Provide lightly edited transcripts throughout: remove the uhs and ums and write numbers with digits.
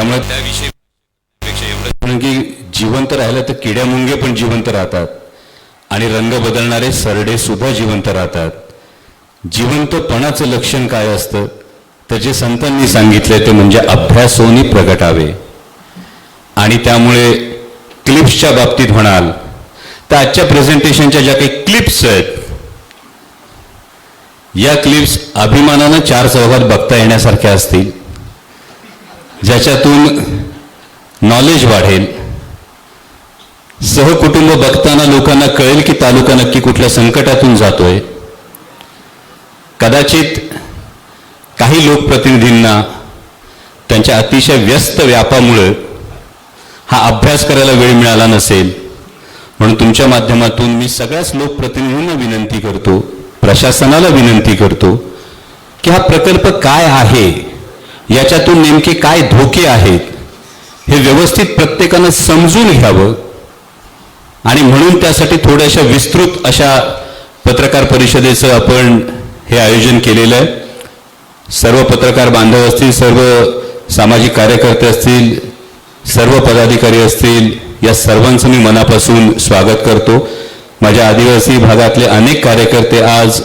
त्यामुळे त्याविषयी एवढं की जिवंत राहिलं तर किड्या मुंगे पण जिवंत राहतात आणि रंग बदलणारे सरडे सुद्धा जिवंत राहतात. जिवंतपणाचं लक्षण काय असतं तर जे संतांनी सांगितले ते म्हणजे अभ्यासोनी प्रगटावे. आणि त्यामुळे क्लिप्सच्या बाबतीत म्हणाल तर आजच्या प्रेझेंटेशनच्या ज्या काही क्लिप्स आहेत या क्लिप्स अभिमानानं चार चौघात बघता येण्यासारख्या असतील, ज्याच्यातून नॉलेज वाढेल. सहकुटुंब बघताना लोकांना कळेल की तालुका नक्की कुठल्या संकटातून जातोय. कदाचित काही लोकप्रतिनिधींना त्यांच्या अतिशय व्यस्त व्यापामुळे हा अभ्यास करायला वेळ मिळाला नसेल, म्हणून तुमच्या माध्यमातून मी सगळ्याच लोकप्रतिनिधींना विनंती करतो, प्रशासनाला विनंती करतो की हा प्रकल्प काय आहे, याच्यातून नेमके काय धोके आहेत हे व्यवस्थित प्रत्येकानं समजून घ्यावं. आणि म्हणून त्यासाठी थोड्याशा विस्तृत अशा पत्रकार परिषदेचं आपण हे आयोजन केलेलं आहे. सर्व पत्रकार बांधव असतील, सर्व सामाजिक कार्यकर्ते असतील, सर्व पदाधिकारी असतील, या सर्वांचं मी मनापासून स्वागत करतो. माझ्या आदिवासी भागातले अनेक कार्यकर्ते आज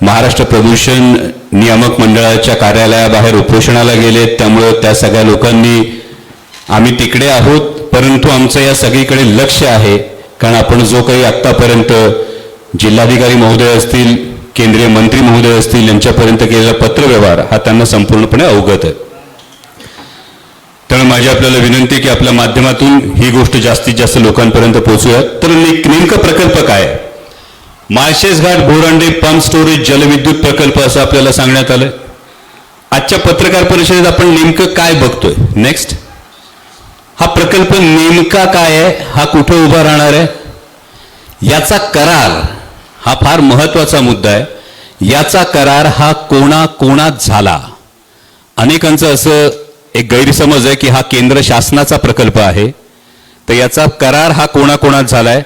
महाराष्ट्र प्रदूषण नियामक मंडळाच्या कार्यालयाबाहेर उपोषणाला गेलेत. त्यामुळं त्या सगळ्या लोकांनी आम्ही तिकडे आहोत, परंतु आमचं या सगळीकडे लक्ष आहे. कारण आपण जो काही आत्तापर्यंत जिल्हाधिकारी महोदय असतील, केंद्रीय मंत्री महोदय असतील यांच्यापर्यंत केलेला पत्रव्यवहार हा त्यांना संपूर्णपणे अवगत आहे. त्यामुळे माझी आपल्याला विनंती आहे की आपल्या माध्यमातून ही गोष्ट जास्तीत जास्त लोकांपर्यंत पोहोचूयात. तर नेमका प्रकल्प काय? माळशेज घाट बोरांडे पंप स्टोरेज जलविद्युत प्रकल्प असं आपल्याला सांगण्यात आलंय. आजच्या पत्रकार परिषदेत आपण नेमकं काय बघतोय? नेक्स्ट, हा प्रकल्प नेमका काय आहे, हा कुठे उभा राहणार आहे, याचा करार हा फार महत्वाचा मुद्दा आहे. याचा करार हा कोणाकोणात झाला? अनेकांचं असं एक गैरसमज आहे की हा केंद्र शासनाचा प्रकल्प आहे. तर याचा करार हा कोणाकोणात झालाय?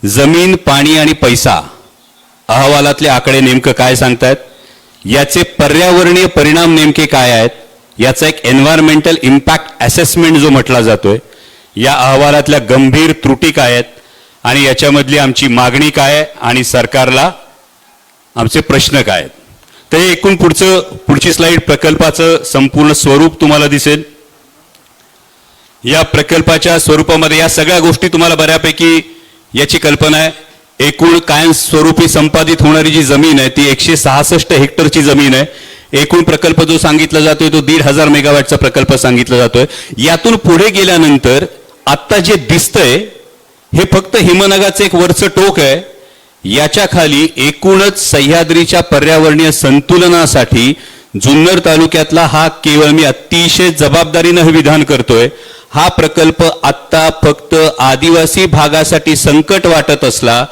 जमीन, पाणी आणि पैसा अहवालातले आकडे नेमकं काय सांगतायत? याचे पर्यावरणीय परिणाम नेमके काय आहेत? याचा एक एन्व्हायरमेंटल इम्पॅक्ट असेसमेंट जो म्हटला जातोय, या अहवालातल्या गंभीर त्रुटी काय आहेत आणि याच्यामधली आमची मागणी काय आहे आणि सरकारला आमचे प्रश्न काय आहेत. तर हे एकूण पुढची स्लाइड प्रकल्पाचं संपूर्ण स्वरूप तुम्हाला दिसेल. या प्रकल्पाच्या स्वरूपामध्ये या सगळ्या गोष्टी तुम्हाला बऱ्यापैकी याची कल्पना आहे. एकूण कायमस्वरूपी संपादित होणारी जी जमीन आहे ती 166 हेक्टरची जमीन आहे. एकूण प्रकल्प जो सांगितला जातोय तो 1,500 मेगावॅटचा प्रकल्प सांगितला जातोय. यातून पुढे गेल्यानंतर आत्ता जे दिसतंय हे फक्त हिमनगाचं एक वरचं टोक आहे. याच्या खाली एकूणच सह्याद्रीच्या पर्यावरणीय संतुलनासाठी जुन्नर तालुक्यातला हा केवळ मी अतिशय जबाबदारीनं हे विधान करतोय, हा प्रकल्प आत्ता फक्त आदिवासी भागासाठी संकट वाटत असला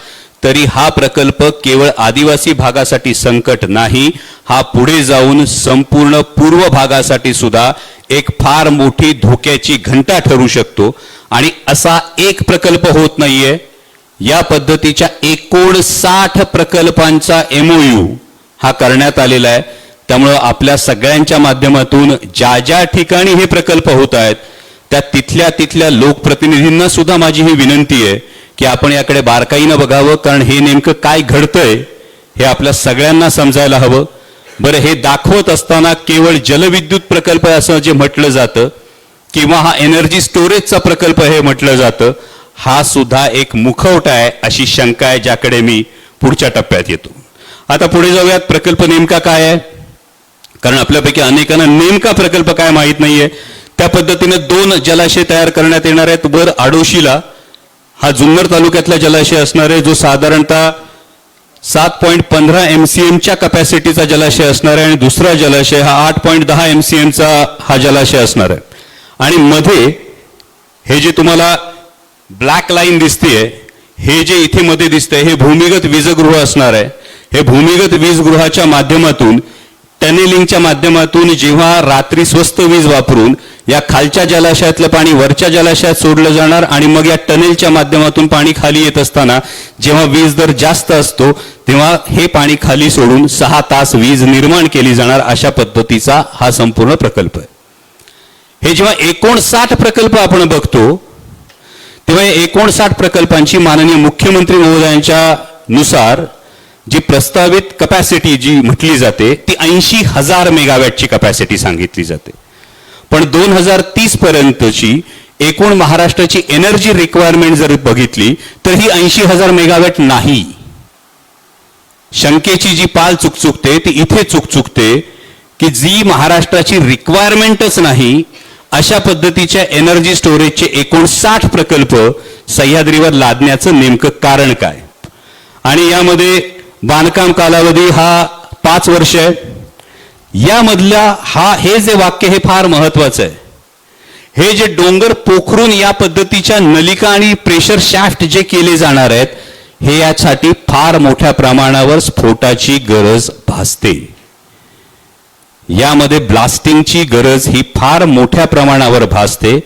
तरी हा प्रकल्प केवळ आदिवासी भागासाठी संकट नाही, हा पुढे जाऊन संपूर्ण पूर्व भागासाठी सुद्धा एक फार मोठी धोक्याची घंटा ठरू शकतो. आणि असा एक प्रकल्प होत नाहीये, या पद्धतीच्या 59 प्रकल्पांचा MOU हा करण्यात आलेला आहे. त्यामुळं आपल्या सगळ्यांच्या माध्यमातून ज्या ज्या ठिकाणी हे प्रकल्प होत आहेत त्या तिथल्या लोकप्रतिनिधींना सुद्धा माझी ही विनंती आहे की आपण याकडे बारकाईनं बघावं, कारण हे नेमकं काय घडतंय हे आपल्या सगळ्यांना समजायला हवं. बरं, हे दाखवत असताना केवळ जलविद्युत प्रकल्प असं जे म्हटलं जातं किंवा हा एनर्जी स्टोरेजचा प्रकल्प हे म्हटलं जातं, हा सुद्धा एक मुखवटा आहे अशी शंका आहे, ज्याकडे मी पुढच्या टप्प्यात येतो. आता पुढे जाऊयात, प्रकल्प नेमका काय आहे, कारण आपल्यापैकी अनेकांना नेमका प्रकल्प काय माहीत नाहीये. त्या पद्धतीने 2 जलाशय तयार करण्यात येणार आहेत. वर आडोशीला हा जुन्नर तालुक्यातला जलाशय असणार आहे, जो साधारणतः 7.15 MCMच्या कपॅसिटीचा जलाशय असणार आहे. आणि दुसरा जलाशय हा 8.10 MCMचा हा जलाशय असणार आहे. आणि मध्ये हे जे तुम्हाला ब्लॅक लाईन दिसतेय, हे जे इथे मध्ये दिसतंय हे भूमिगत वीजगृह असणार आहे. हे भूमिगत वीजगृहाच्या माध्यमातून टनेलिंगच्या माध्यमातून जेव्हा रात्री स्वस्त वीज वापरून या खालच्या जलाशयातलं पाणी वरच्या जलाशयात सोडलं जाणार आणि मग या टनेलच्या माध्यमातून पाणी खाली येत असताना जेव्हा वीज दर जास्त असतो तेव्हा हे पाणी खाली सोडून 6 तास वीज निर्माण केली जाणार, अशा पद्धतीचा हा संपूर्ण प्रकल्प आहे. हे जेव्हा 59 प्रकल्प आपण बघतो तेव्हा 59 प्रकल्पांची माननीय मुख्यमंत्री महोदयांच्या नुसार जी प्रस्तावित कपॅसिटी जी म्हटली जाते ती 80,000 मेगावॅटची कपॅसिटी सांगितली जाते. पण 2030 पर्यंतची एकूण महाराष्ट्राची एनर्जी रिक्वायरमेंट जर बघितली तर ही 80,000 मेगावॅट नाही. शंकेची जी पाल चुकचुकते ती इथे चुकचुकते की जी महाराष्ट्राची रिक्वायरमेंटच नाही अशा पद्धतीच्या एनर्जी स्टोरेजचे 59 प्रकल्प सह्याद्रीवर लादण्याचं नेमकं कारण काय. आणि यामध्ये बांधकाम कालावधी हा 5 वर्ष आहे. यामधला हे जे वाक्य हे फार महत्वाचं आहे. हे जे डोंगर पोखरून या पद्धतीच्या नलिका आणि प्रेशर शॅफ्ट जे केले जाणार आहेत हे यासाठी फार मोठ्या प्रमाणावर स्फोटाची गरज भासते. यामध्ये ब्लास्टिंगची गरज ही फार मोठ्या प्रमाणावर भासते.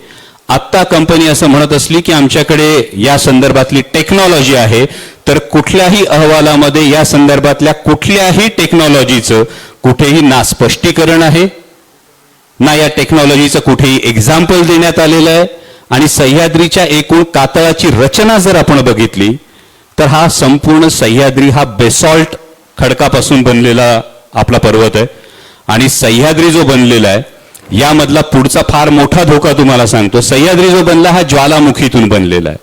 आत्ता कंपनी असं म्हणत असली की आमच्याकडे या संदर्भातली टेक्नॉलॉजी आहे, तर कुठल्याही अहवालामध्ये या संदर्भातल्या कुठल्याही टेक्नॉलॉजीचं कुठेही ना स्पष्टीकरण आहे ना या टेक्नॉलॉजीचं कुठेही एक्झाम्पल देण्यात आलेलं आहे. आणि सह्याद्रीच्या एकूण कातळाची रचना जर आपण बघितली तर हा संपूर्ण सह्याद्री हा बेसॉल्ट खडकापासून बनलेला आपला पर्वत आहे. आणि सह्याद्री जो बनलेला आहे यामधला पुढचा फार मोठा धोका तुम्हाला सांगतो. सह्याद्री जो बनला हा ज्वालामुखीतून बनलेला आहे.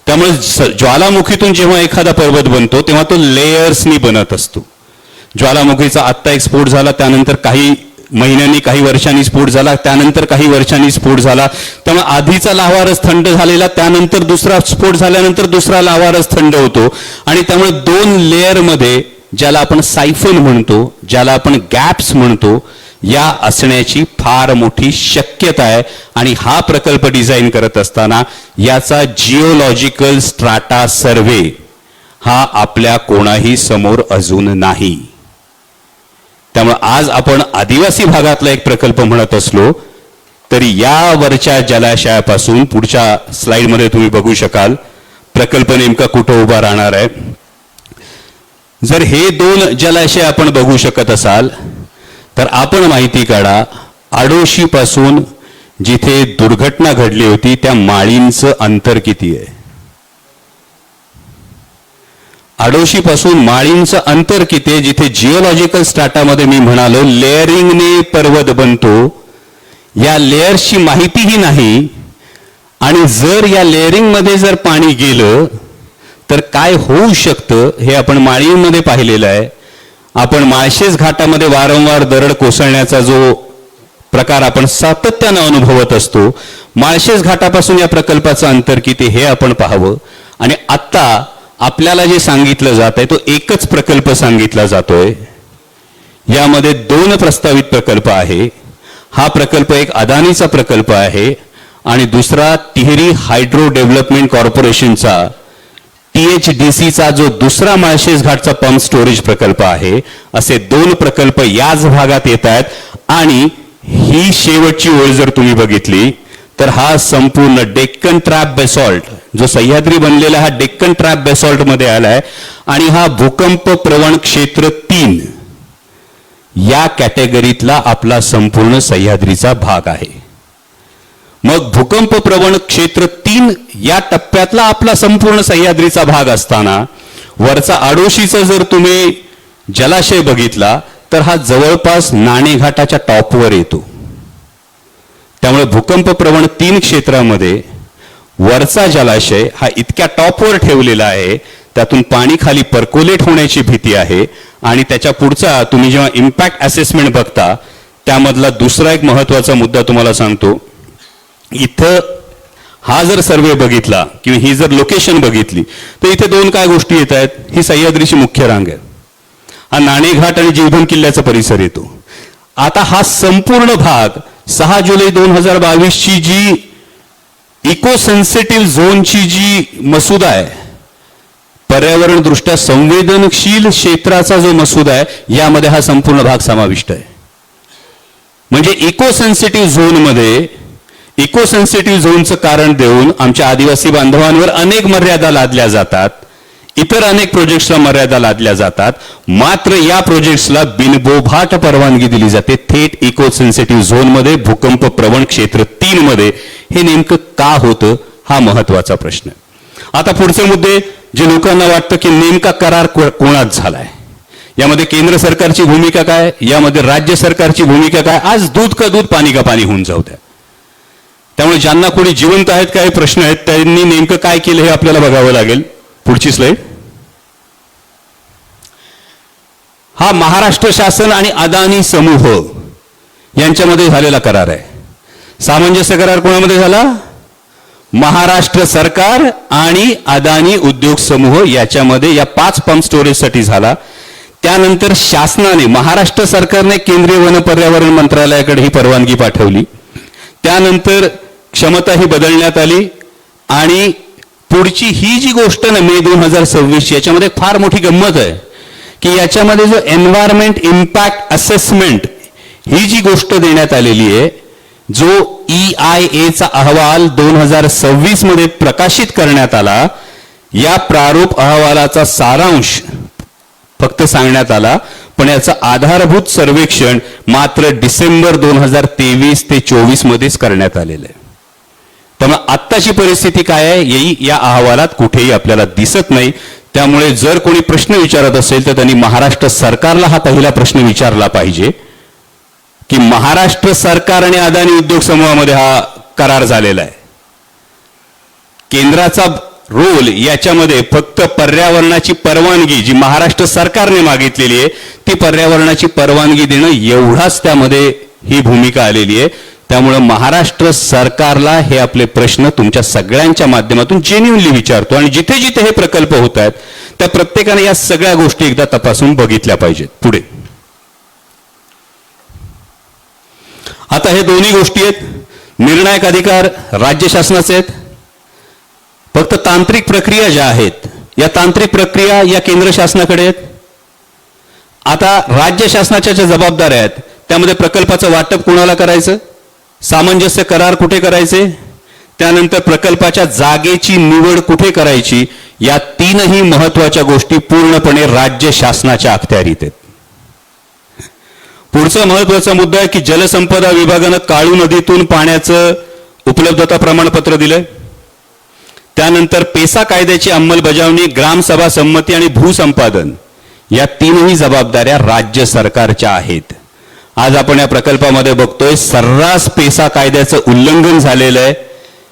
त्यामुळे ज्वालामुखीतून जेव्हा एखादा पर्वत बनतो तेव्हा तो लेयर्सनी बनत असतो. ज्वालामुखीचा आत्ता एक स्फोट झाला, त्यानंतर काही महिन्यांनी काही वर्षांनी स्फोट झाला, त्यानंतर काही वर्षांनी स्फोट झाला. त्यामुळे आधीचा लाव्हारस थंड झालेला, त्यानंतर दुसरा स्फोट झाल्यानंतर दुसरा लाव्हारस थंड होतो. आणि त्यामुळे 2 लेअरमध्ये ज्याला आपण सायफन म्हणतो, ज्याला आपण गॅप्स म्हणतो, या असण्याची फार मोठी शक्यता आहे. आणि हा प्रकल्प डिझाईन करत असताना याचा जिओलॉजिकल स्ट्राटा सर्वे हा आपल्या कोणाही समोर अजून नाही. त्यामुळे आज आपण आदिवासी भागातला एक प्रकल्प म्हणत असलो तरी यावरच्या जलाशयापासून पुढच्या स्लाइडमध्ये तुम्ही बघू शकाल प्रकल्प नेमका कुठं उभा राहणार आहे. जर हे 2 जलाशय आपण बघू शकत असाल तर आपण माहिती काढा आडोशी पासून जिथे दुर्घटना घडली होती त्या माळींचं अंतर किती आहे. आडोशी पासून माळींचं अंतर किती आहे. जिथे जिओलॉजिकल स्ट्राटामध्ये मी म्हणालो लेअरिंगने पर्वत बनतो, या लेयर्सची माहितीही नाही. आणि जर या लेअरिंगमध्ये जर पाणी गेलं तर काय होऊ शकतं हे आपण माळींमध्ये पाहिलेलं आहे. आपण माळशेज घाटामध्ये वारंवार दरड कोसळण्याचा जो प्रकार आपण सातत्यानं अनुभवत असतो, माळशेज घाटापासून या प्रकल्पाचं अंतर किती हे आपण पाहावं. आणि आत्ता आपल्याला जे सांगितलं जात आहे तो एकच प्रकल्प सांगितला जातोय. यामध्ये 2 प्रस्तावित प्रकल्प आहे. हा प्रकल्प एक अदानीचा प्रकल्प आहे आणि दुसरा तिहेरी हायड्रो डेव्हलपमेंट कॉर्पोरेशनचा THDCचा जो दुसरा माळशेज घाटचा पंप स्टोरेज प्रकल्प आहे. असे 2 प्रकल्प याच भागात येत आहेत. आणि ही शेवटची ओळ जर तुम्ही बघितली तर हा संपूर्ण डेक्कन ट्रॅप बेसॉल्ट जो सह्याद्री बनलेला हा डेक्कन ट्रॅप बेसॉल्ट मध्ये आलाय. आणि हा भूकंप प्रवण क्षेत्र 3 या कॅटेगरीतला आपला संपूर्ण सह्याद्रीचा भाग आहे. मग भूकंप प्रवण क्षेत्र 3 या टप्प्यातला आपला संपूर्ण सह्याद्रीचा भाग असताना वरचा आडोशीचा जर तुम्ही जलाशय बघितला तर हा जवळपास नाणेघाटाच्या टॉपवर येतो. त्यामुळे भूकंप प्रवण 3 क्षेत्रामध्ये वरचा जलाशय हा इतक्या टॉपवर ठेवलेला आहे त्यातून पाणी खाली पर्कोलेट होण्याची भीती आहे. आणि त्याच्या पुढचा तुम्ही जेव्हा इम्पॅक्ट असेसमेंट बघता त्यामधला दुसरा एक महत्वाचा मुद्दा तुम्हाला सांगतो. इथं हा जर सर्वे बघितला किंवा ही जर लोकेशन बघितली तर इथे 2 काय गोष्टी येत आहेत. ही सह्याद्रीची मुख्य रांग आहे. हा नाणेघाट आणि जीवधन किल्ल्याचा परिसर येतो. आता हा संपूर्ण भाग 6 जुलै 2022 ची जी इको सेन्सिटिव्ह झोनची जी मसुदा आहे, पर्यावरण दृष्ट्या संवेदनशील क्षेत्राचा जो मसुदा आहे यामध्ये हा संपूर्ण भाग समाविष्ट आहे. म्हणजे इको सेन्सिटिव्ह झोनमध्ये इको सेन्सिटिव्ह झोनचं कारण देऊन आमच्या आदिवासी बांधवांवर अनेक मर्यादा लादल्या जातात. इतर अनेक प्रोजेक्ट्सला मर्यादा लादल्या जातात, मात्र या प्रोजेक्ट्सला बिनबोभाट परवानगी दिली जाते थेट इको सेन्सिटिव्ह झोनमध्ये, भूकंप प्रवण क्षेत्र 3 मध्ये. हे नेमकं का होतं हा महत्वाचा प्रश्न. आता पुढचे मुद्दे जे लोकांना वाटतं की नेमका करार कोणात झालाय, यामध्ये केंद्र सरकारची भूमिका काय, यामध्ये राज्य सरकारची भूमिका काय. आज दूध का दूध पाणी का पाणी होऊन जाऊ द्या. त्यामुळे ज्यांना कोणी जिवंत आहेत काही प्रश्न आहेत त्यांनी नेमकं काय केलं हे आपल्याला बघावं लागेल. पुढची स्लाइड. हा महाराष्ट्र शासन आणि अदानी समूह यांच्यामध्ये झालेला करार आहे. सामंजस्य करार कोणामध्ये झाला? महाराष्ट्र सरकार आणि अदानी उद्योग समूह याच्यामध्ये या 5 पंप स्टोरेजसाठी झाला. त्यानंतर शासनाने, महाराष्ट्र सरकारने केंद्रीय वन पर्यावरण मंत्रालयाकडे ही परवानगी पाठवली. त्यानंतर क्षमता ही बदलण्यात आली आणि पुढची ही जी गोष्ट ना मे 2026 याच्यामध्ये फार मोठी गंमत आहे की याच्यामध्ये जो एन्व्हायरमेंट इम्पॅक्ट असेसमेंट ही जी गोष्ट देण्यात आलेली आहे, जो EIA चा अहवाल 2026 मध्ये प्रकाशित करण्यात आला, या प्रारूप अहवालाचा सारांश फक्त सांगण्यात आला, पण याचं आधारभूत सर्वेक्षण मात्र डिसेंबर 2023 ते 24 मध्येच करण्यात आलेलं आहे. त्यामुळे आत्ताची परिस्थिती काय आहे येई या अहवालात कुठेही आपल्याला दिसत नाही. त्यामुळे जर कोणी प्रश्न विचारत असेल तर त्यांनी महाराष्ट्र सरकारला हा पहिला प्रश्न विचारला पाहिजे की महाराष्ट्र सरकार आणि अदानी उद्योग समूहामध्ये हा करार झालेला आहे. केंद्राचा रोल याच्यामध्ये फक्त पर्यावरणाची परवानगी जी महाराष्ट्र सरकारने मागितलेली आहे ती पर्यावरणाची परवानगी देणं एवढाच त्यामध्ये ही भूमिका आलेली आहे. त्यामुळे महाराष्ट्र सरकारला हे आपले प्रश्न तुमच्या सगळ्यांच्या माध्यमातून जेन्युइनली विचारतो आणि जिथे जिथे हे प्रकल्प होत आहेत त्या प्रत्येकाने या सगळ्या गोष्टी एकदा तपासून बघितल्या पाहिजेत. पुढे आता हे दोन्ही गोष्टी आहेत, निर्णायक अधिकार राज्य शासनाचे आहेत, फक्त तांत्रिक प्रक्रिया ज्या आहेत या तांत्रिक प्रक्रिया या केंद्र शासनाकडे आहेत. आता राज्य शासनाच्या ज्या जबाबदाऱ्या आहेत त्यामध्ये प्रकल्पाचं वाटप कोणाला करायचं, सामंजस्य करार कुठे करायचे, त्यानंतर प्रकल्पाच्या जागेची निवड कुठे करायची, या 3ही महत्वाच्या गोष्टी पूर्णपणे राज्य शासनाच्या अखत्यारीत आहेत. पुढचा महत्वाचा मुद्दा आहे की जलसंपदा विभागानं काळू नदीतून पाण्याचं उपलब्धता प्रमाणपत्र दिलंय. त्यानंतर पेसा कायद्याची अंमलबजावणी, ग्रामसभा संमती आणि भूसंपादन या 3ही जबाबदाऱ्या राज्य सरकारच्या आहेत. आज आपण या प्रकल्पामध्ये बघतोय सर्रास पेसा कायद्याचं उल्लंघन झालेलं आहे.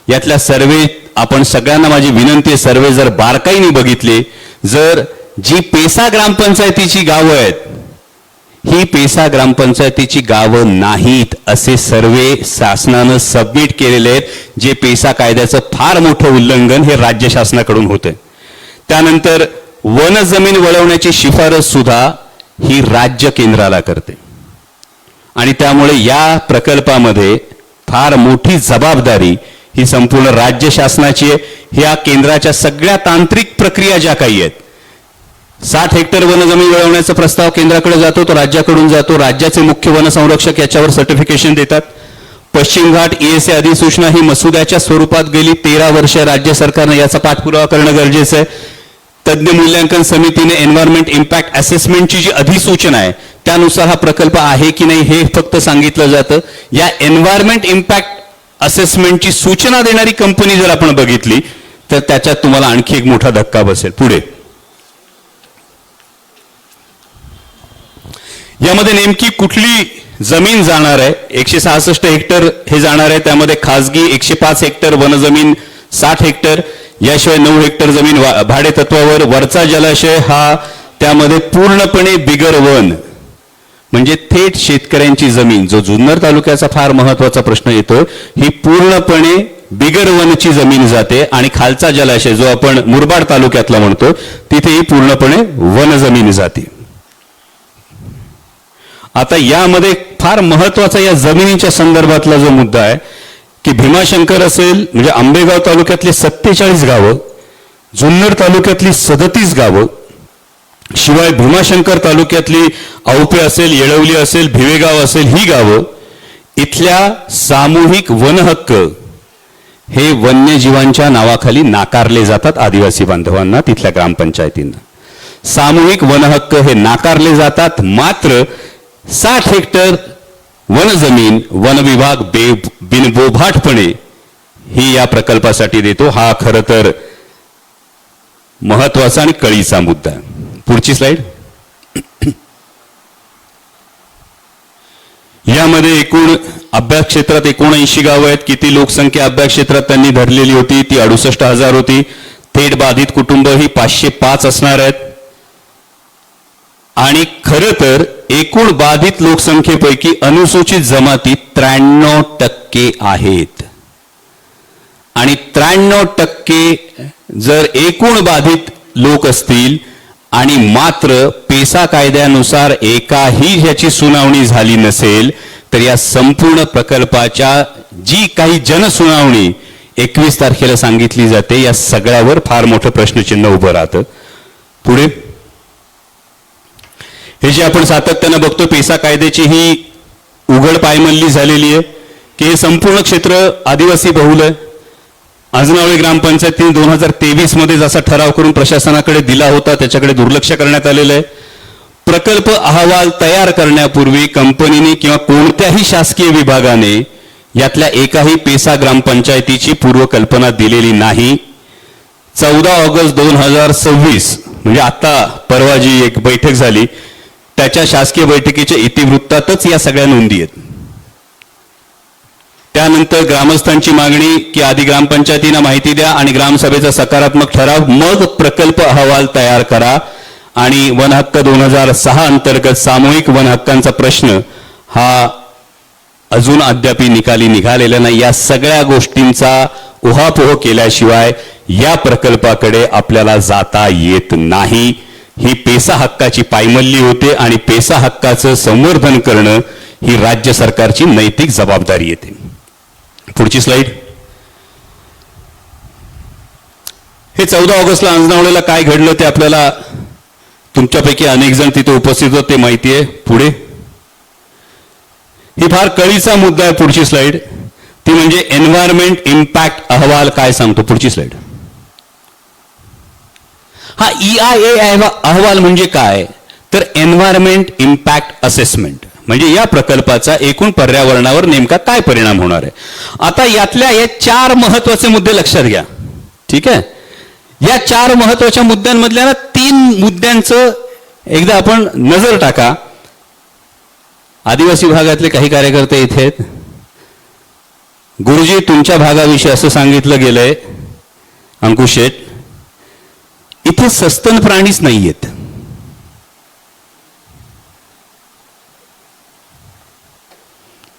यातल्या सर्वे आपण सगळ्यांना माझी विनंती आहे, सर्वे जर बारकाईने बघितले, जर जी पेसा ग्रामपंचायतीची गावं आहेत ही पेसा ग्रामपंचायतीची गावं नाहीत असे सर्वे शासनानं सबमिट केलेले आहेत, जे पेसा कायद्याचं फार मोठं उल्लंघन हे राज्य शासनाकडून होतंय. त्यानंतर वन जमीन वळवण्याची शिफारस सुद्धा ही राज्य केंद्राला करते आणि त्यामुळे या प्रकल्पामध्ये फार मोठी जबाबदारी ही संपूर्ण राज्य शासनाची आहे. ह्या केंद्राच्या सगळ्या तांत्रिक प्रक्रिया ज्या काही आहेत, 60 हेक्टर वनजमीन वळवण्याचा प्रस्ताव केंद्राकडे जातो, तो राज्याकडून जातो. राज्याचे मुख्य वनसंरक्षक याच्यावर सर्टिफिकेशन देतात. पश्चिम घाट ESA अधिसूचना ही मसुद्याच्या स्वरूपात गेली 13 वर्ष राज्य सरकारने याचा पाठपुरावा करणं गरजेचं आहे. तज्ञ मूल्यांकन समितीने एन्व्हायरमेंट इम्पॅक्ट असेसमेंटची जी अधिसूचना आहे त्यानुसार हा प्रकल्प आहे की नाही हे फक्त सांगितलं जातं. या एन्व्हायरमेंट इम्पॅक्ट असेसमेंटची सूचना देणारी कंपनी जर आपण बघितली तर त्याच्यात तुम्हाला आणखी एक मोठा धक्का बसेल. पुढे यामध्ये नेमकी कुठली जमीन जाणार आहे, 166 हेक्टर हे जाणार आहे. त्यामध्ये खासगी 105 हेक्टर वनजमीन, 60 हेक्टर, याशिवाय 9 हेक्टर जमीन भाडे तत्वावर. वरचा जलाशय हा त्यामध्ये पूर्णपणे बिगर वन म्हणजे थेट शेतकऱ्यांची जमीन, जो जुन्नर तालुक्याचा फार महत्वाचा प्रश्न येतो, ही पूर्णपणे बिगर वनची जमीन जाते. आणि खालचा जलाशय जो आपण मुरबाड तालुक्यातला म्हणतो तिथेही पूर्णपणे वन जमीन जाते. आता यामध्ये फार महत्वाचा या जमिनीच्या संदर्भातला जो मुद्दा आहे की भीमाशंकर असेल म्हणजे आंबेगाव तालुक्यातली 47 गावं, जुन्नर तालुक्यातली 37 गावं, शिवाय भीमाशंकर तालुक्यातली औपे असेल, येळवली असेल, भिवेगाव असेल, ही गावं इथल्या सामूहिक वनहक्क हे वन्यजीवांच्या नावाखाली नाकारले जातात आदिवासी बांधवांना, तिथल्या ग्रामपंचायतींना. सामूहिक वनहक्क हे नाकारले जातात. मात्र 60 हेक्टर वनजमीन वनविभाग बिनबोभाटपणे ही या प्रकल्पासाठी देतो. हा खरं तर महत्वाचा आणि कळीचा मुद्दा आहे. पुढची स्लाइड. यामध्ये एकूण अभ्यास क्षेत्रात 79 गावं आहेत. किती लोकसंख्या अभ्यास क्षेत्रात त्यांनी धरलेली होती ती 68,000 होती. थेट बाधित कुटुंब ही 505 असणार आहेत. आणि खरं तर एकूण बाधित लोकसंख्येपैकी अनुसूचित जमाती 93% आहेत. आणि 93% जर एकूण बाधित लोक असतील आणि मात्र पेसा कायद्यानुसार एकाही ह्याची सुनावणी झाली नसेल तर या संपूर्ण प्रकल्पाच्या जी काही जनसुनावणी 21 तारखेला सांगितली जाते या सगळ्यावर फार मोठं प्रश्नचिन्ह उभं राहतं. पुढे हे जे आपण सातत्यानं बघतो पेसा कायद्याची ही उघड पायमल्ली झालेली आहे की हे संपूर्ण क्षेत्र आदिवासी बहुल आहे. आजनावळे ग्रामपंचायतीने 2023 मध्ये जसा ठराव करून प्रशासनाकडे दिला होता त्याच्याकडे दुर्लक्ष करण्यात आलेलं आहे. प्रकल्प अहवाल तयार करण्यापूर्वी कंपनीने किंवा कोणत्याही शासकीय विभागाने यातल्या एकाही पेसा ग्रामपंचायतीची पूर्वकल्पना दिलेली नाही. 14 ऑगस्ट 2026 म्हणजे आता परवा जी एक बैठक झाली त्याच्या शासकीय बैठकीच्या इतिवृत्तातच या सगळ्या नोंदी आहेत. त्यानंतर ग्रामस्थांची मागणी की आधी ग्रामपंचायतींना माहिती द्या आणि ग्रामसभेचा सकारात्मक ठराव मग प्रकल्प अहवाल तयार करा. आणि वन हक्क 2006 अंतर्गत सामूहिक वन हक्कांचा प्रश्न हा अजून अद्याप निकाली निघालेला नाही. या सगळ्या गोष्टींचा उहापोह केल्याशिवाय या प्रकल्पाकडे आपल्याला जाता येत नाही. ही पेसा हक्काची पायमल्ली होते आणि पेसा हक्काचं संवर्धन करणं ही राज्य सरकारची नैतिक जबाबदारी येते. पुढची स्लाइड. हे 14 ऑगस्टला आंजनावळेला काय घडलं ते आपल्याला तुमच्यापैकी अनेक जण तिथे उपस्थित होते माहिती आहे. पुढे ही फार कळीचा मुद्दा आहे. पुढची स्लाइड ती म्हणजे एन्व्हायरमेंट इम्पॅक्ट अहवाल काय सांगतो. पुढची स्लाइड. हा EIA अहवाल म्हणजे काय तर एन्व्हायरमेंट इम्पॅक्ट असेसमेंट म्हणजे या प्रकल्पाचा एकूण पर्यावरणावर नेमका काय परिणाम होणार आहे. आता यातल्या या 4 महत्वाचे मुद्दे लक्षात घ्या. ठीक आहे. या 4 महत्वाच्या मुद्द्यांमधल्या ना 3 मुद्द्यांचं एकदा आपण नजर टाका. आदिवासी भागातले काही कार्यकर्ते इथे आहेत. गुरुजी तुमच्या भागाविषयी असं सांगितलं गेलंय अंकुश शेठ इथे सस्तन प्राणीच नाहीयेत.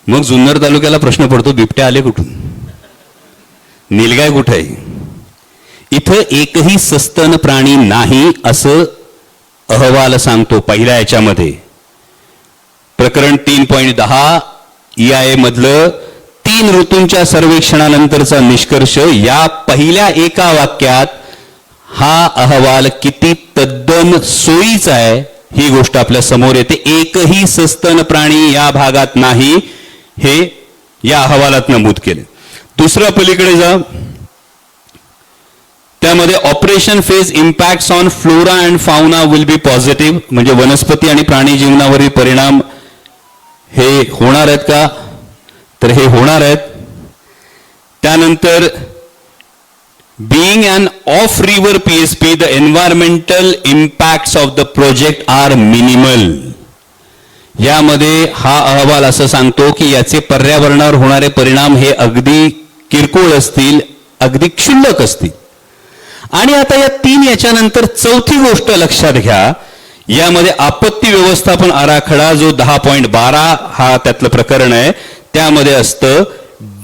मग जुन्नर तालुक्याला प्रश्न पडतो बिबट्या आले कुठून, नीलगाय कुठे आहे. इथं एकही सस्तन प्राणी नाही असं अहवाल सांगतो पहिल्या याच्यामध्ये. प्रकरण 3.10 EIA मधलं 3 ऋतूंच्या सर्वेक्षणानंतरचा निष्कर्ष या पहिल्या एका वाक्यात हा अहवाल किती तद्दन सोयीचा आहे ही गोष्ट आपल्या समोर येते. एकही सस्तन प्राणी या भागात नाही हे या अहवालात नमूद केले. दुसऱ्या पलीकडे जा त्यामध्ये operation phase impacts on flora and fauna will be positive म्हणजे वनस्पती आणि प्राणी जीवनावरील परिणाम हे होणार आहेत का तर हे होणार आहेत. त्यानंतर being an off river PSP the environmental impacts of the project are minimal. यामध्ये हा अहवाल असं सांगतो की याचे पर्यावरणावर होणारे परिणाम हे अगदी किरकोळ असतील अगदी क्षुल्लक असतील. आणि आता या 3 याच्यानंतर चौथी गोष्ट लक्षात घ्या. यामध्ये आपत्ती व्यवस्थापन आराखडा जो 10.12 हा त्यातलं प्रकरण आहे त्यामध्ये असतं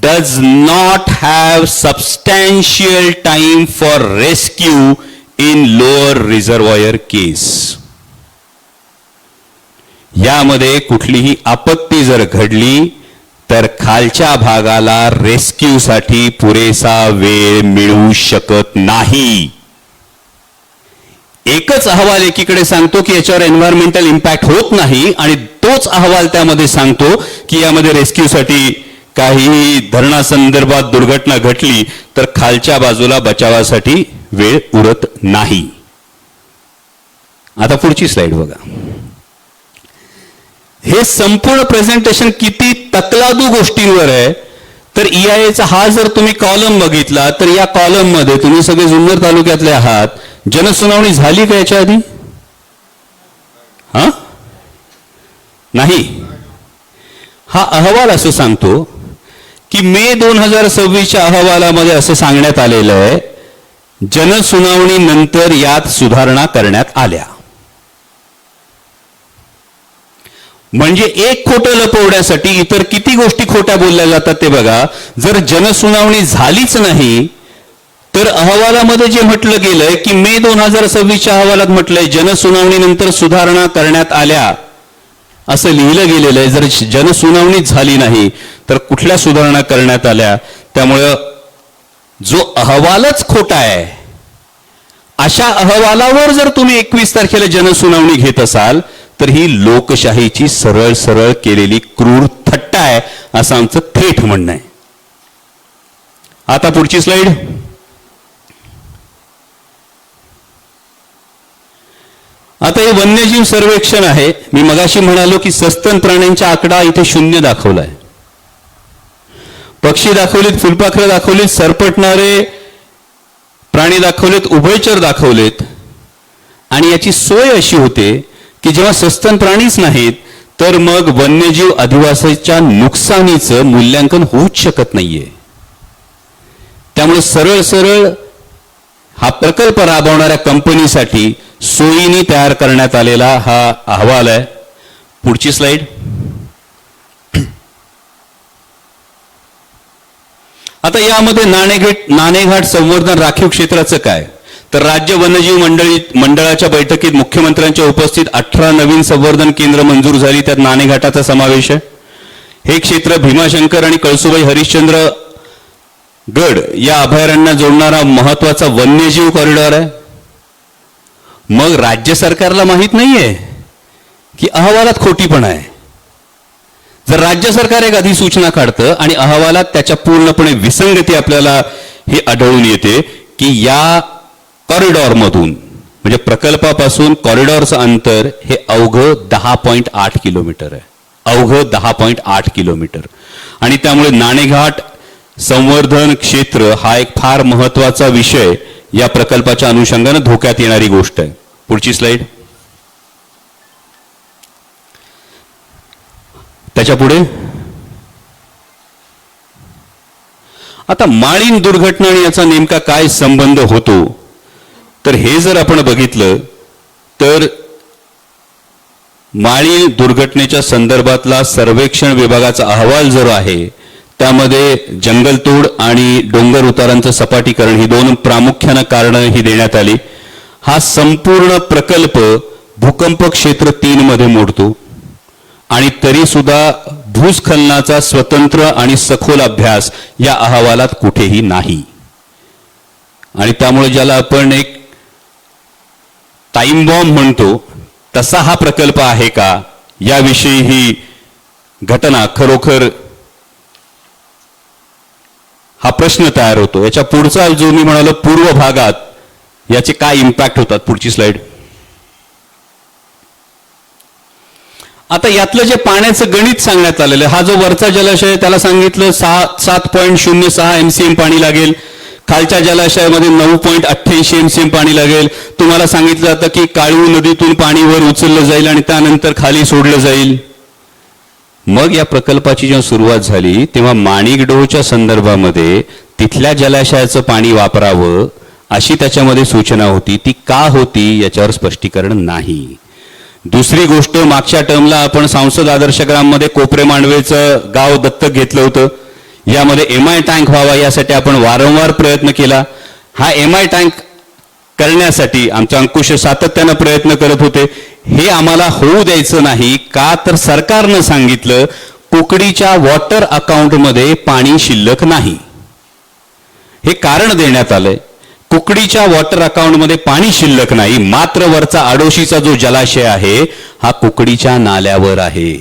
does not have substantial time for rescue in lower reservoir case. यामध्ये कुठलीही आपत्ती जर घडली तर खालच्या भागाला रेस्क्यू साठी पुरेसा वेळ मिळू शकत नाही. एकच अहवाल एकीकडे सांगतो की याच्यावर एन्व्हायरमेंटल इम्पॅक्ट होत नाही आणि तोच अहवाल त्यामध्ये सांगतो की यामध्ये रेस्क्यूसाठी काही धरणासंदर्भात दुर्घटना घडली तर खालच्या बाजूला बचावासाठी वेळ उरत नाही. आता पुढची स्लाइड बघा. हे संपूर्ण प्रेझेंटेशन किती तकलादू गोष्टींवर आहे. तर EIAचा हा जर तुम्ही कॉलम बघितला तर या कॉलम मध्ये तुम्ही सगळे जुन्नर तालुक्यातले आहात. जनसुनावणी झाली का याच्या आधी? नाही. हा अहवाल असं सांगतो की मे 2026च्या अहवालामध्ये असं सांगण्यात आलेलं आहे, जनसुनावणी नंतर यात सुधारणा करण्यात आल्या. म्हणजे एक खोटं लपवण्यासाठी इतर किती गोष्टी खोट्या बोलल्या जातात ते बघा. जर जनसुनावणी झालीच नाही तर अहवालामध्ये जे म्हटलं गेलंय की मे 2026च्या अहवालात म्हटलंय जनसुनावणी नंतर सुधारणा करण्यात आल्या असं लिहिलं गेलेलं आहे. जर जनसुनावणीच झाली नाही तर कुठल्या सुधारणा करण्यात आल्या? त्यामुळं जो अहवालच खोटा आहे अशा अहवालावर जर तुम्ही 21 तारखेला जनसुनावणी घेत असाल तर ही लोकशाहीची सरळ सरळ केलेली क्रूर थट्टा आहे असं आमचं थेट म्हणणं आहे. आता पुढची स्लाइड. आता हे वन्यजीव सर्वेक्षण आहे. मी मगाशी म्हणालो की सस्तन प्राण्यांचा आकडा इथे 0 दाखवलाय. पक्षी दाखवलेत, फुलपाखरं दाखवलीत, सरपटणारे प्राणी दाखवलेत, उभयचर दाखवलेत. आणि याची सोय अशी होते की जेव्हा सस्तन प्राणीच नाहीत तर मग वन्यजीव अधिवासाच्या नुकसानीचं मूल्यांकन होऊच शकत नाहीये. त्यामुळे सरळ सरळ हा प्रकल्प राबवणाऱ्या कंपनीसाठी सोयीने तयार करण्यात आलेला हा अहवाल आहे. पुढची स्लाइड. आता यामध्ये नाणेघाट संवर्धन राखीव क्षेत्राचं काय? तर राज्य वन्यजीव मंडळाच्या बैठकीत मुख्यमंत्र्यांच्या उपस्थित 18 नवीन संवर्धन केंद्र मंजूर झाली. त्यात नाणेघाटाचा समावेश आहे. हे क्षेत्र भीमाशंकर आणि कळसुबाई हरिश्चंद्र गड या अभयारण्यांना जोडणारा महत्वाचा वन्यजीव कॉरिडॉर आहे. मग राज्य सरकारला माहित नाहीये की अहवालात खोटीपणा आहे. जर राज्य सरकार एक अधिसूचना काढतं आणि अहवालात त्याच्या पूर्णपणे विसंगती आपल्याला हे आढळून येते की या कॉरिडॉर मधून म्हणजे प्रकल्पापासून कॉरिडॉरचं अंतर हे अवघं 10.8 किलोमीटर आहे. अवघं 10.8 किलोमीटर. आणि त्यामुळे नाणेघाट संवर्धन क्षेत्र हा एक फार महत्वाचा विषय या प्रकल्पाच्या अनुषंगाने धोक्यात येणारी गोष्ट आहे. पुढची स्लाइड. त्याच्या पुढे. आता माळीण दुर्घटना आणि याचा नेमका काय संबंध होतो तर हे जर आपण बघितलं तर माळीण दुर्घटनेच्या संदर्भातला सर्वेक्षण विभागाचा अहवाल जो आहे त्यामध्ये जंगलतोड आणि डोंगर उतारांचं सपाटीकरण ही 2 प्रामुख्यानं कारणं ही देण्यात आली. हा संपूर्ण प्रकल्प भूकंप क्षेत्र 3 मध्ये मोडतो आणि तरी सुद्धा भूस्खलनाचा स्वतंत्र आणि सखोल अभ्यास या अहवालात कुठेही नाही. आणि त्यामुळे ज्याला आपण एक टाइम बॉम्ब म्हणतो तसा हा प्रकल्प आहे का याविषयी ही घटना खरोखर हा प्रश्न तयार होतो. याच्या पुढचा जो मी म्हणालो पूर्व भागात याचे काय इम्पॅक्ट होतात. पुढची स्लाइड. आता यातलं जे पाण्याचं गणित सांगण्यात आलेलं हा जो वरचा जलाशय त्याला सांगितलं 7.06 MCM पाणी लागेल. खालच्या जलाशयामध्ये 9.88 MCM पाणी लागेल. तुम्हाला सांगितलं जातं की काळू नदीतून पाणी वर उचललं जाईल आणि त्यानंतर खाली सोडलं जाईल. मग या प्रकल्पाची जेव्हा सुरुवात झाली तेव्हा माणिकडोहच्या संदर्भामध्ये तिथल्या जलाशयाचं पाणी वापरावं अशी त्याच्यामध्ये सूचना होती. ती का होती याच्यावर स्पष्टीकरण नाही. दुसरी गोष्ट, मागच्या टर्मला आपण सांसद आदर्श ग्राममध्ये कोपरे मांडवेचं गाव दत्तक घेतलं होतं. यामध्ये MI टँक व्हावा यासाठी आपण वारंवार प्रयत्न केला. हा MI टँक करण्यासाठी आमचा अंकुश सातत्यानं प्रयत्न करत होते. हे आम्हाला होऊ द्यायचं नाही. का तर सरकारनं सांगितलं कुकडीच्या वॉटर अकाउंटमध्ये पाणी शिल्लक नाही. हे कारण देण्यात आलंय. कुकडीच्या वॉटर अकाउंटमध्ये पाणी शिल्लक नाही, मात्र वरचा आडोशीचा जो जलाशय आहे हा कुकडीच्या नाल्यावर आहे.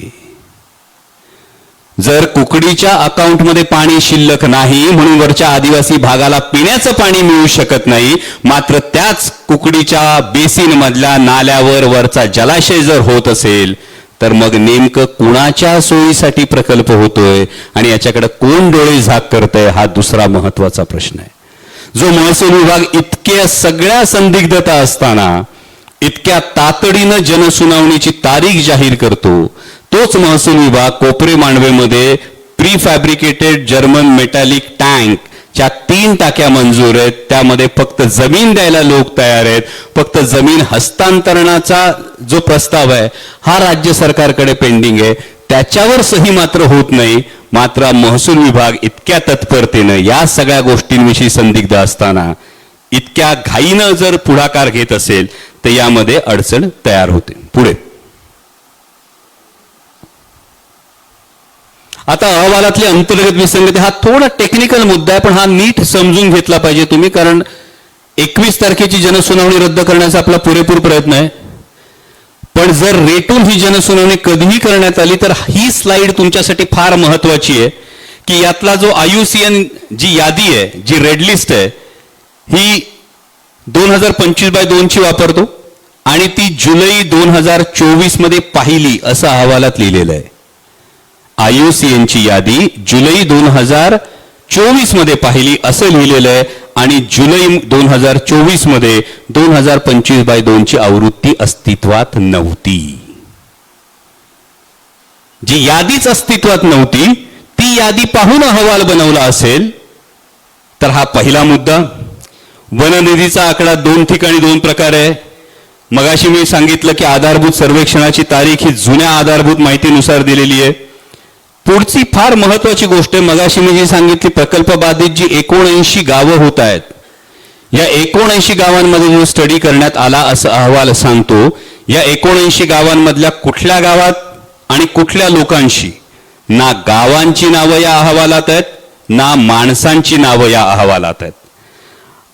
जर कुकडीच्या अकाउंटमध्ये पाणी शिल्लक नाही म्हणून वरच्या आदिवासी भागाला पिण्याचं पाणी मिळू शकत नाही, मात्र त्याच कुकडीच्या बेसिन मधल्या नाल्यावर वरचा जलाशय जर होत असेल तर मग नेमकं कुणाच्या सोयीसाठी प्रकल्प होतोय आणि याच्याकडे कोण डोळे झाक करतंय, हा दुसरा महत्वाचा प्रश्न आहे. जो महसूल विभाग इतक्या सगळ्या संदिग्धता असताना इतक्या तातडीनं जनसुनावणीची तारीख जाहीर करतो, तोच महसूल विभाग कोपरे मांडवेमध्ये prefabricated German metallic tank च्या 3 टाक्या मंजूर आहेत, त्यामध्ये फक्त जमीन द्यायला लोक तयार आहेत. फक्त जमीन हस्तांतरणाचा जो प्रस्ताव आहे हा राज्य सरकारकडे पेंडिंग आहे, त्याच्यावर सही मात्र होत नाही. मात्र महसूल विभाग इतक्या तत्परतेनं या सगळ्या गोष्टींविषयी संदिग्ध असताना इतक्या घाईनं जर पुढाकार घेत असेल तर यामध्ये अडचण तयार होते. पुढे आता अहवालातली अंतर्गत विसंगती हा थोडा टेक्निकल मुद्दा आहे, पण हा नीट समजून घेतला पाहिजे तुम्ही, कारण 21 तारखेची जनसुनावणी रद्द करण्याचा आपला पुरेपूर प्रयत्न आहे. पण जर रेटून ही जनसुनावणी कधीही करण्यात आली तर ही स्लाइड तुमच्यासाठी फार महत्वाची आहे की यातला जो IUCN जी यादी आहे, जी रेड लिस्ट आहे, ही 2025/2 ची वापरतो आणि ती जुलै 2024 मध्ये पाहिली असं अहवालात लिहिलेलं आहे. IUCN ची यादी जुलै 2024 मध्ये पाहिली असं लिहिलेलं आहे आणि जुलै 2024 मध्ये 2025/2 ची आवृत्ती अस्तित्वात नव्हती. जी यादीच अस्तित्वात नव्हती ती यादी पाहून अहवाल बनवला असेल तर हा पहिला मुद्दा. वननिधीचा आकडा 2 ठिकाणी 2 प्रकार आहे. मगाशी मी सांगितलं की आधारभूत सर्वेक्षणाची तारीख ही जुन्या आधारभूत माहितीनुसार दिलेली आहे. पुढची फार महत्वाची गोष्ट आहे, मगाशी मी जी सांगितली प्रकल्प बाधित जी 79 गावं होत आहेत, या 79 गावांमध्ये जो स्टडी करण्यात आला असं अहवाल सांगतो, या 79 गावांमधल्या कुठल्या गावात आणि कुठल्या लोकांशी ना गावांची नावं या अहवालात आहेत ना माणसांची नावं या अहवालात आहेत.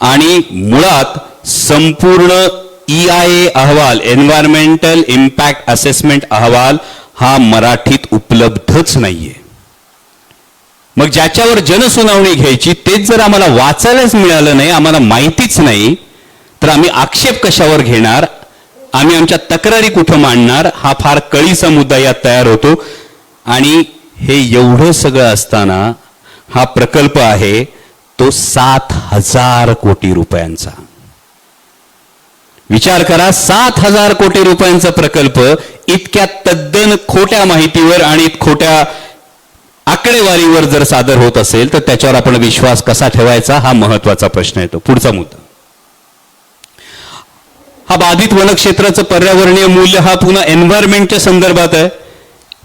आणि मुळात संपूर्ण EIA अहवाल, एन्व्हायरमेंटल इम्पॅक्ट असेसमेंट अहवाल, हा मराठीत उपलब्धच नाहीये. मग ज्याच्यावर जनसुनावणी घ्यायची तेच जर आम्हाला वाचायलाच मिळालं नाही, आम्हाला माहितीच नाही, तर आम्ही आक्षेप कशावर घेणार, आम्ही आमच्या तक्रारी कुठं मांडणार, हा फार कळीचा मुद्दा यात तयार होतो. आणि हे एवढं सगळं असताना हा प्रकल्प आहे तो 7,000 कोटी रुपयांचा. विचार करा, 7,000 कोटी रुपयांचा प्रकल्प इतक्या तद्दन खोट्या माहितीवर आणि खोट्या आकडेवारीवर जर सादर होत असेल तर त्याच्यावर आपण विश्वास कसा ठेवायचा, हा महत्वाचा प्रश्न येतो. पुढचा मुद्दा हा बाधित वनक्षेत्राचं पर्यावरणीय मूल्य, हा पुन्हा एन्व्हायरमेंटच्या संदर्भात आहे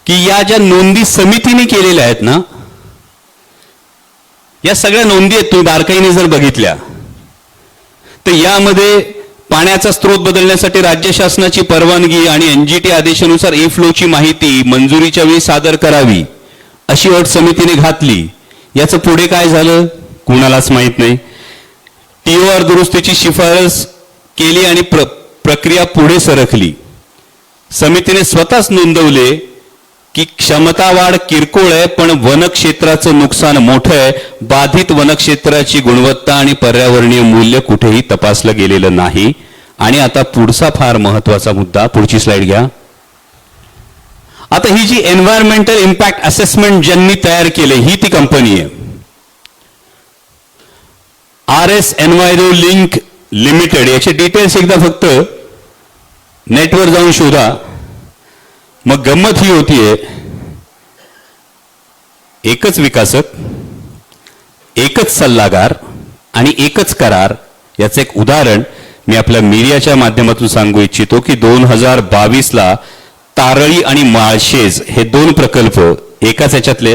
की या ज्या नोंदी समितीने केलेल्या आहेत ना, या सगळ्या नोंदी आहेत, तुम्ही बारकाईने जर बघितल्या तर यामध्ये पाण्याचा स्रोत बदलण्यासाठी राज्य शासनाची परवानगी आणि NGT आदेशानुसार फ्लोची माहिती मंजुरीच्या वेळी सादर करावी अशी अट समितीने घातली. याचं पुढे काय झालं कुणालाच माहित नाही. TOR दुरुस्तीची शिफारस केली आणि प्रक्रिया पुढे सरकली. समितीने स्वतःच नोंदवले की क्षमता वाढ किरकोळ आहे पण वनक्षेत्राचं नुकसान मोठं आहे. बाधित वनक्षेत्राची गुणवत्ता आणि पर्यावरणीय मूल्य कुठेही तपासलं गेलेलं नाही. आणि आता पुढचा फार महत्वाचा मुद्दा, पुढची स्लाइड घ्या. आता ही जी एन्व्हायरमेंटल इम्पॅक्ट असेसमेंट ज्यांनी तयार केले ही ती कंपनी आहे RS एन्व्हायरो लिंक लिमिटेड. याचे डिटेल्स एकदा फक्त नेटवर जाऊन शोधा. मग गंमत ही होतीये, एकच विकासक, एकच सल्लागार आणि एकच करार. याचं एक उदाहरण मी आपल्या मीडियाच्या माध्यमातून सांगू इच्छितो की 2022ला तारळी आणि माळशेज हे 2 प्रकल्प एकाच याच्यातले.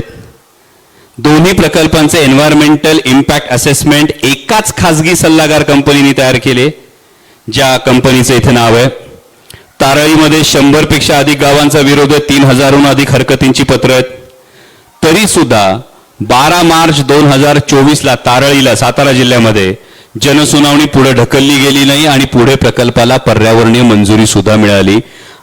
दोन्ही प्रकल्पांचे एन्व्हायरमेंटल इम्पॅक्ट असेसमेंट एकाच खासगी सल्लागार कंपनीने तयार केले, ज्या कंपनीचं इथे नाव आहे. तारळीमध्ये 100 पेक्षा अधिक गावांचा विरोध आहे, 3000हून अधिक हरकतींची पत्र आहेत. तरी सुद्धा 12 मार्च 2024ला तारळीला, सातारा जिल्ह्यामध्ये जनसुनावणी पुढे ढकलली गेली नाही आणि पुढे प्रकल्पाला पर्यावरणीय मंजुरी सुद्धा मिळाली.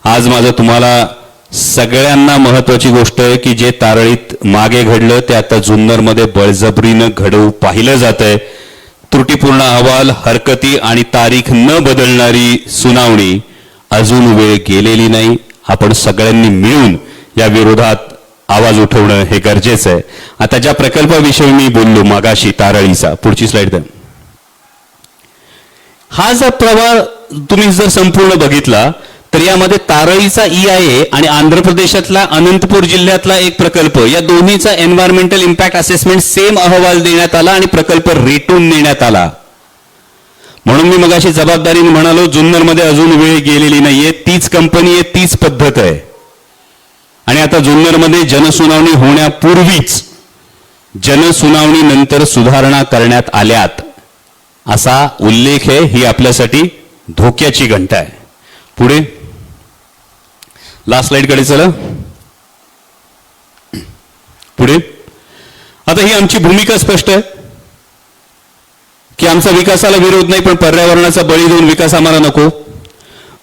आज माझं तुम्हाला सगळ्यांना महत्वाची गोष्ट आहे की जे तारळीत मागे घडलं ते आता जुन्नरमध्ये बळजबरीनं घडवू पाहिलं जात आहे. त्रुटीपूर्ण अहवाल, हरकती आणि तारीख न बदलणारी सुनावणी, अजून वेळ गेलेली नाही. आपण सगळ्यांनी मिळून या विरोधात आवाज उठवणं हे गरजेचं आहे. आता ज्या प्रकल्पाविषयी मी बोललो मागाशी तारळीचा, पुढची स्लाइड द्या. हा जर प्रवाह तुम्ही जर संपूर्ण बघितला तर यामध्ये तारळीचा EIA आणि आंध्र प्रदेशातला अनंतपूर जिल्ह्यातला एक प्रकल्प, या दोन्हीचा एन्व्हायरमेंटल इम्पॅक्ट असेसमेंट सेम अहवाल देण्यात आला आणि प्रकल्प रेटून नेण्यात आला. म्हणून मी मगाशी जबाबदारीने म्हणालो जुन्नरमध्ये अजून वेळ गेलेली नाहीये. तीच कंपनी आहे, तीच पद्धत आहे. आणि आता जुन्नरमध्ये जनसुनावणी होण्यापूर्वीच जनसुनावणी नंतर सुधारणा करण्यात आल्यात असा उल्लेख आहे. ही आपल्यासाठी धोक्याची घंटा आहे. पुढे लास्ट स्लाइडकडे चला. पुढे आता ही आमची भूमिका स्पष्ट आहे की आमचा विकासाला विरोध नाही, पण पर्यावरणाचा बळी देऊन विकास आम्हाला नको.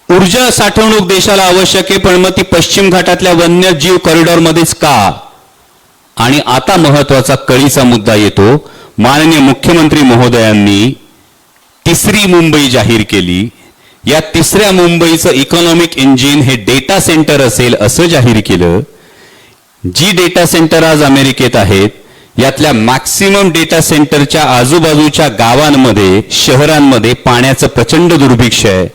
ऊर्जा साठवणूक देशाला आवश्यक आहे, पण मग ती पश्चिम घाटातल्या वन्यजीव कॉरिडॉर मध्येच का? आणि आता महत्वाचा कळीचा मुद्दा येतो. माननीय मुख्यमंत्री महोदयांनी तिसरी मुंबई जाहीर केली. या तिसऱ्या मुंबईचं इकॉनॉमिक इंजिन हे डेटा सेंटर असेल असं जाहीर केलं. जी डेटा सेंटर आज अमेरिकेत आहेत यातल्या मॅक्सिमम डेटा सेंटरच्या आजूबाजूच्या गावांमध्ये, शहरांमध्ये पाण्याचं प्रचंड दुर्भिक्ष आहे.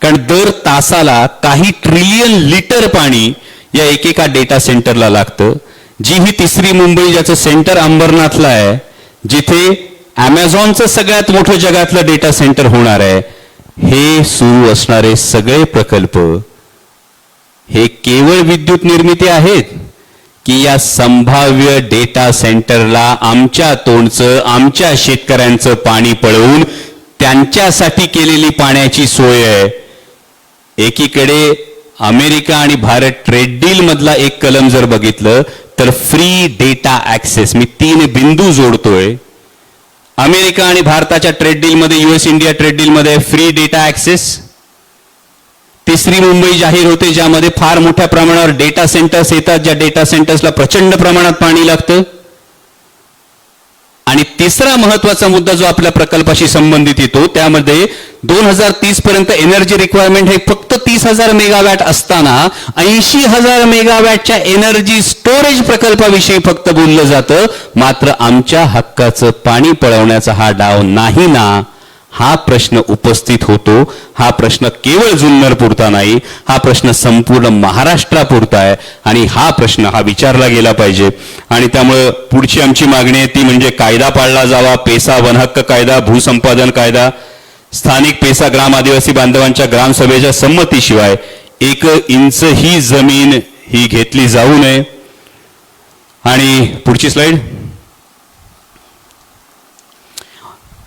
कारण दर तासाला काही ट्रिलियन लिटर पाणी या एकेका डेटा सेंटरला लागतं. जी ही तिसरी मुंबई, ज्याचं सेंटर अंबरनाथला आहे, जिथे अमेझॉनचं सगळ्यात मोठं जगातलं डेटा सेंटर होणार आहे, हे सुरू असणारे सगळे प्रकल्प हे केवळ विद्युत निर्मिती आहेत की या संभाव्य डेटा सेंटरला आमच्या तोंडचं, आमच्या शेतकऱ्यांचं पाणी पळवून त्यांच्यासाठी केलेली पाण्याची सोय आहे. एकीकडे अमेरिका आणि भारत ट्रेड डील मधला एक कलम जर बघितलं तर फ्री डेटा ऍक्सेस, मी 3 बिंदू जोडतोय. अमेरिका आणि भारताच्या ट्रेड डील मध्ये, US इंडिया ट्रेड डील मध्ये फ्री डेटा ऍक्सेस. तिसरी मुंबई जाहीर होते ज्यामध्ये फार मोठ्या प्रमाणावर डेटा सेंटर्स येतात, ज्या डेटा सेंटर्सला प्रचंड प्रमाणात पाणी लागतं. आणि तिसरा महत्वाचा मुद्दा जो आपल्या प्रकल्पाशी संबंधित येतो, त्यामध्ये 2030 पर्यंत एनर्जी रिक्वायरमेंट हे फक्त 30,000 मेगावॅट असताना 80,000 मेगावॅटच्या एनर्जी स्टोरेज प्रकल्पाविषयी फक्त बोललं जातं. मात्र आमच्या हक्काचं पाणी पळवण्याचा हा डाव नाही ना, हा प्रश्न उपस्थित होतो. हा प्रश्न केवळ जुन्नर पुरता नाही, हा प्रश्न संपूर्ण महाराष्ट्रापुरता आहे आणि हा प्रश्न हा विचारला गेला पाहिजे. आणि त्यामुळे पुढची आमची मागणी आहे ती म्हणजे कायदा पाळला जावा. पेसा वनहक्क कायदा, भूसंपादन कायदा, स्थानिक पेसा ग्राम आदिवासी बांधवांच्या ग्रामसभेच्या संमतीशिवाय 1 इंच ही जमीन ही घेतली जाऊ नये. आणि पुढची स्लाइड.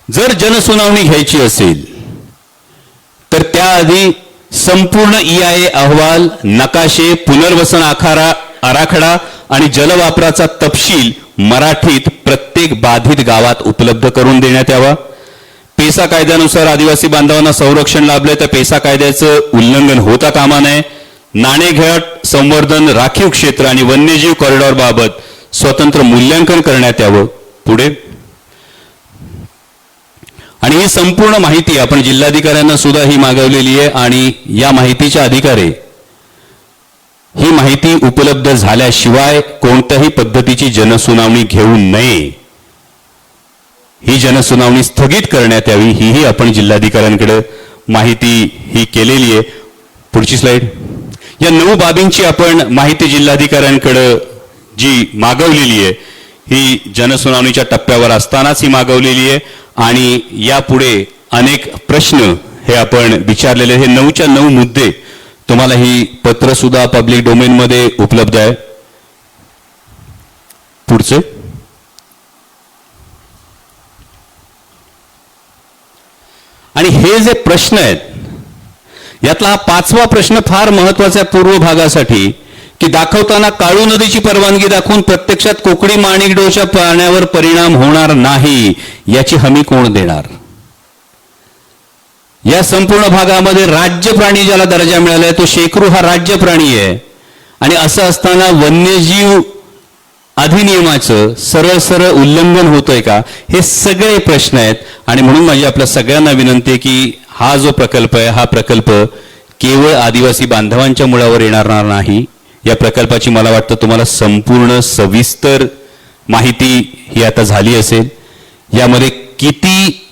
जर जनसुनावणी घ्यायची असेल तर त्याआधी संपूर्ण EIA अहवाल, नकाशे, पुनर्वसन आराखडा आणि जलवापराचा तपशील मराठीत प्रत्येक बाधित गावात उपलब्ध करून देण्यात यावा. पेसा कायद्यानुसार आदिवासी बांधवांना संरक्षण लाभले तर पेसा कायद्याचं उल्लंघन होता कामा नये. नाणेघाट संवर्धन, राखीव क्षेत्र आणि वन्यजीव कॉरिडॉर बाबत स्वतंत्र मूल्यांकन करण्यात यावं. पुढे आणि ही संपूर्ण माहिती आपण जिल्हाधिकाऱ्यांना सुद्धा ही मागवलेली आहे आणि या माहितीच्या अधिकारी ही माहिती उपलब्ध झाल्याशिवाय कोणत्याही पद्धतीची जनसुनावणी घेऊ नये. ही जनसुनावणी स्थगित करण्यात यावी, ही आपण जिल्हाधिकाऱ्यांकडे माहिती ही केलेली आहे. पुढची स्लाइड. या 9 बाबींची आपण माहिती जिल्हाधिकाऱ्यांकडे जी मागवलेली आहे ही जनसुनावणीच्या टप्प्यावर असतानाच ही मागवलेली आहे आणि यापुढे अनेक प्रश्न हे आपण विचारलेले. हे 9च्या 9 मुद्दे तुम्हाला ही पत्र सुद्धा पब्लिक डोमेन मध्ये उपलब्ध आहे. पुढचे. आणि हे जे प्रश्न आहेत यातला हा 5वा प्रश्न फार महत्वाचा आहे पूर्व भागासाठी, की दाखवताना काळू नदीची परवानगी दाखवून प्रत्यक्षात कोकणी माणिकडोच्या पाण्यावर परिणाम होणार नाही याची हमी कोण देणार? या संपूर्ण भागामध्ये राज्य प्राणी ज्याला दर्जा मिळालाय तो शेकरू हा राज्य प्राणी आहे आणि असं असताना वन्यजीव अधिनियमाचं सरळ सरळ उल्लंघन होतोय का, हे सगळे प्रश्न आहेत. आणि म्हणून माझी आपल्या सगळ्यांना विनंती आहे की हा जो प्रकल्प आहे, हा प्रकल्प केवळ आदिवासी बांधवांच्या मुळावर येणार नाही. या प्रकल्पाची मला वाटतं तुम्हाला संपूर्ण सविस्तर माहिती ही आता झाली असेल. यामध्ये किती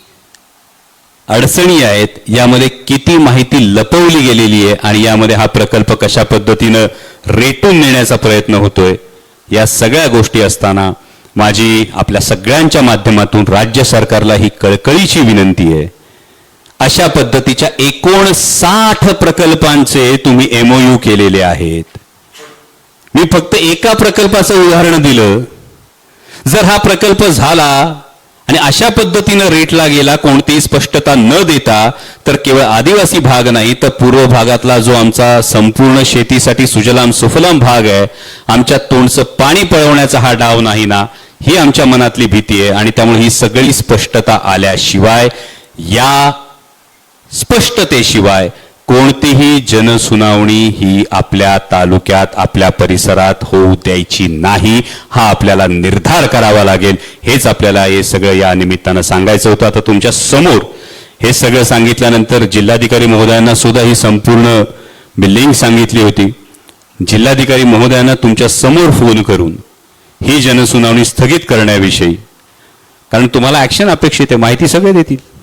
अडचणी आहेत, यामध्ये किती माहिती लपवली गेलेली आहे आणि यामध्ये हा प्रकल्प कशा पद्धतीनं रेटून नेण्याचा प्रयत्न होतोय, या सगळ्या गोष्टी असताना माझी आपल्या सगळ्यांच्या माध्यमातून राज्य सरकारला ही कळकळीची विनंती आहे, अशा पद्धतीच्या 59 प्रकल्पांचे तुम्ही MOU केलेले आहेत. मी फक्त एका प्रकल्पाचं उदाहरण दिलं. जर हा प्रकल्प झाला आणि अशा पद्धतीनं रेटला गेला, कोणतीही स्पष्टता न देता, तर केवळ आदिवासी भाग नाही तर पूर्व भागातला जो आमचा संपूर्ण शेतीसाठी सुजलाम सुफलाम भाग आहे, आमच्या तोंडचं पाणी पळवण्याचा हा डाव नाही ना, ही आमच्या मनातली भीती आहे. आणि त्यामुळे ही सगळी स्पष्टता आल्याशिवाय, या स्पष्टतेशिवाय कोणतीही जनसुनावणी ही आपल्या तालुक्यात, आपल्या परिसरात होऊ द्यायची नाही, हा आपल्याला निर्धार करावा लागेल. हेच आपल्याला हे सगळं या निमित्तानं सांगायचं होतं. आता तुमच्या समोर हे सगळं सांगितल्यानंतर जिल्हाधिकारी महोदयांना सुद्धा ही संपूर्ण बिल्डिंग सांगितली होती. जिल्हाधिकारी महोदयांना तुमच्या समोर फोन करून ही जनसुनावणी स्थगित करण्याविषयी, कारण तुम्हाला ऍक्शन अपेक्षित आहे, माहिती सगळे देतील.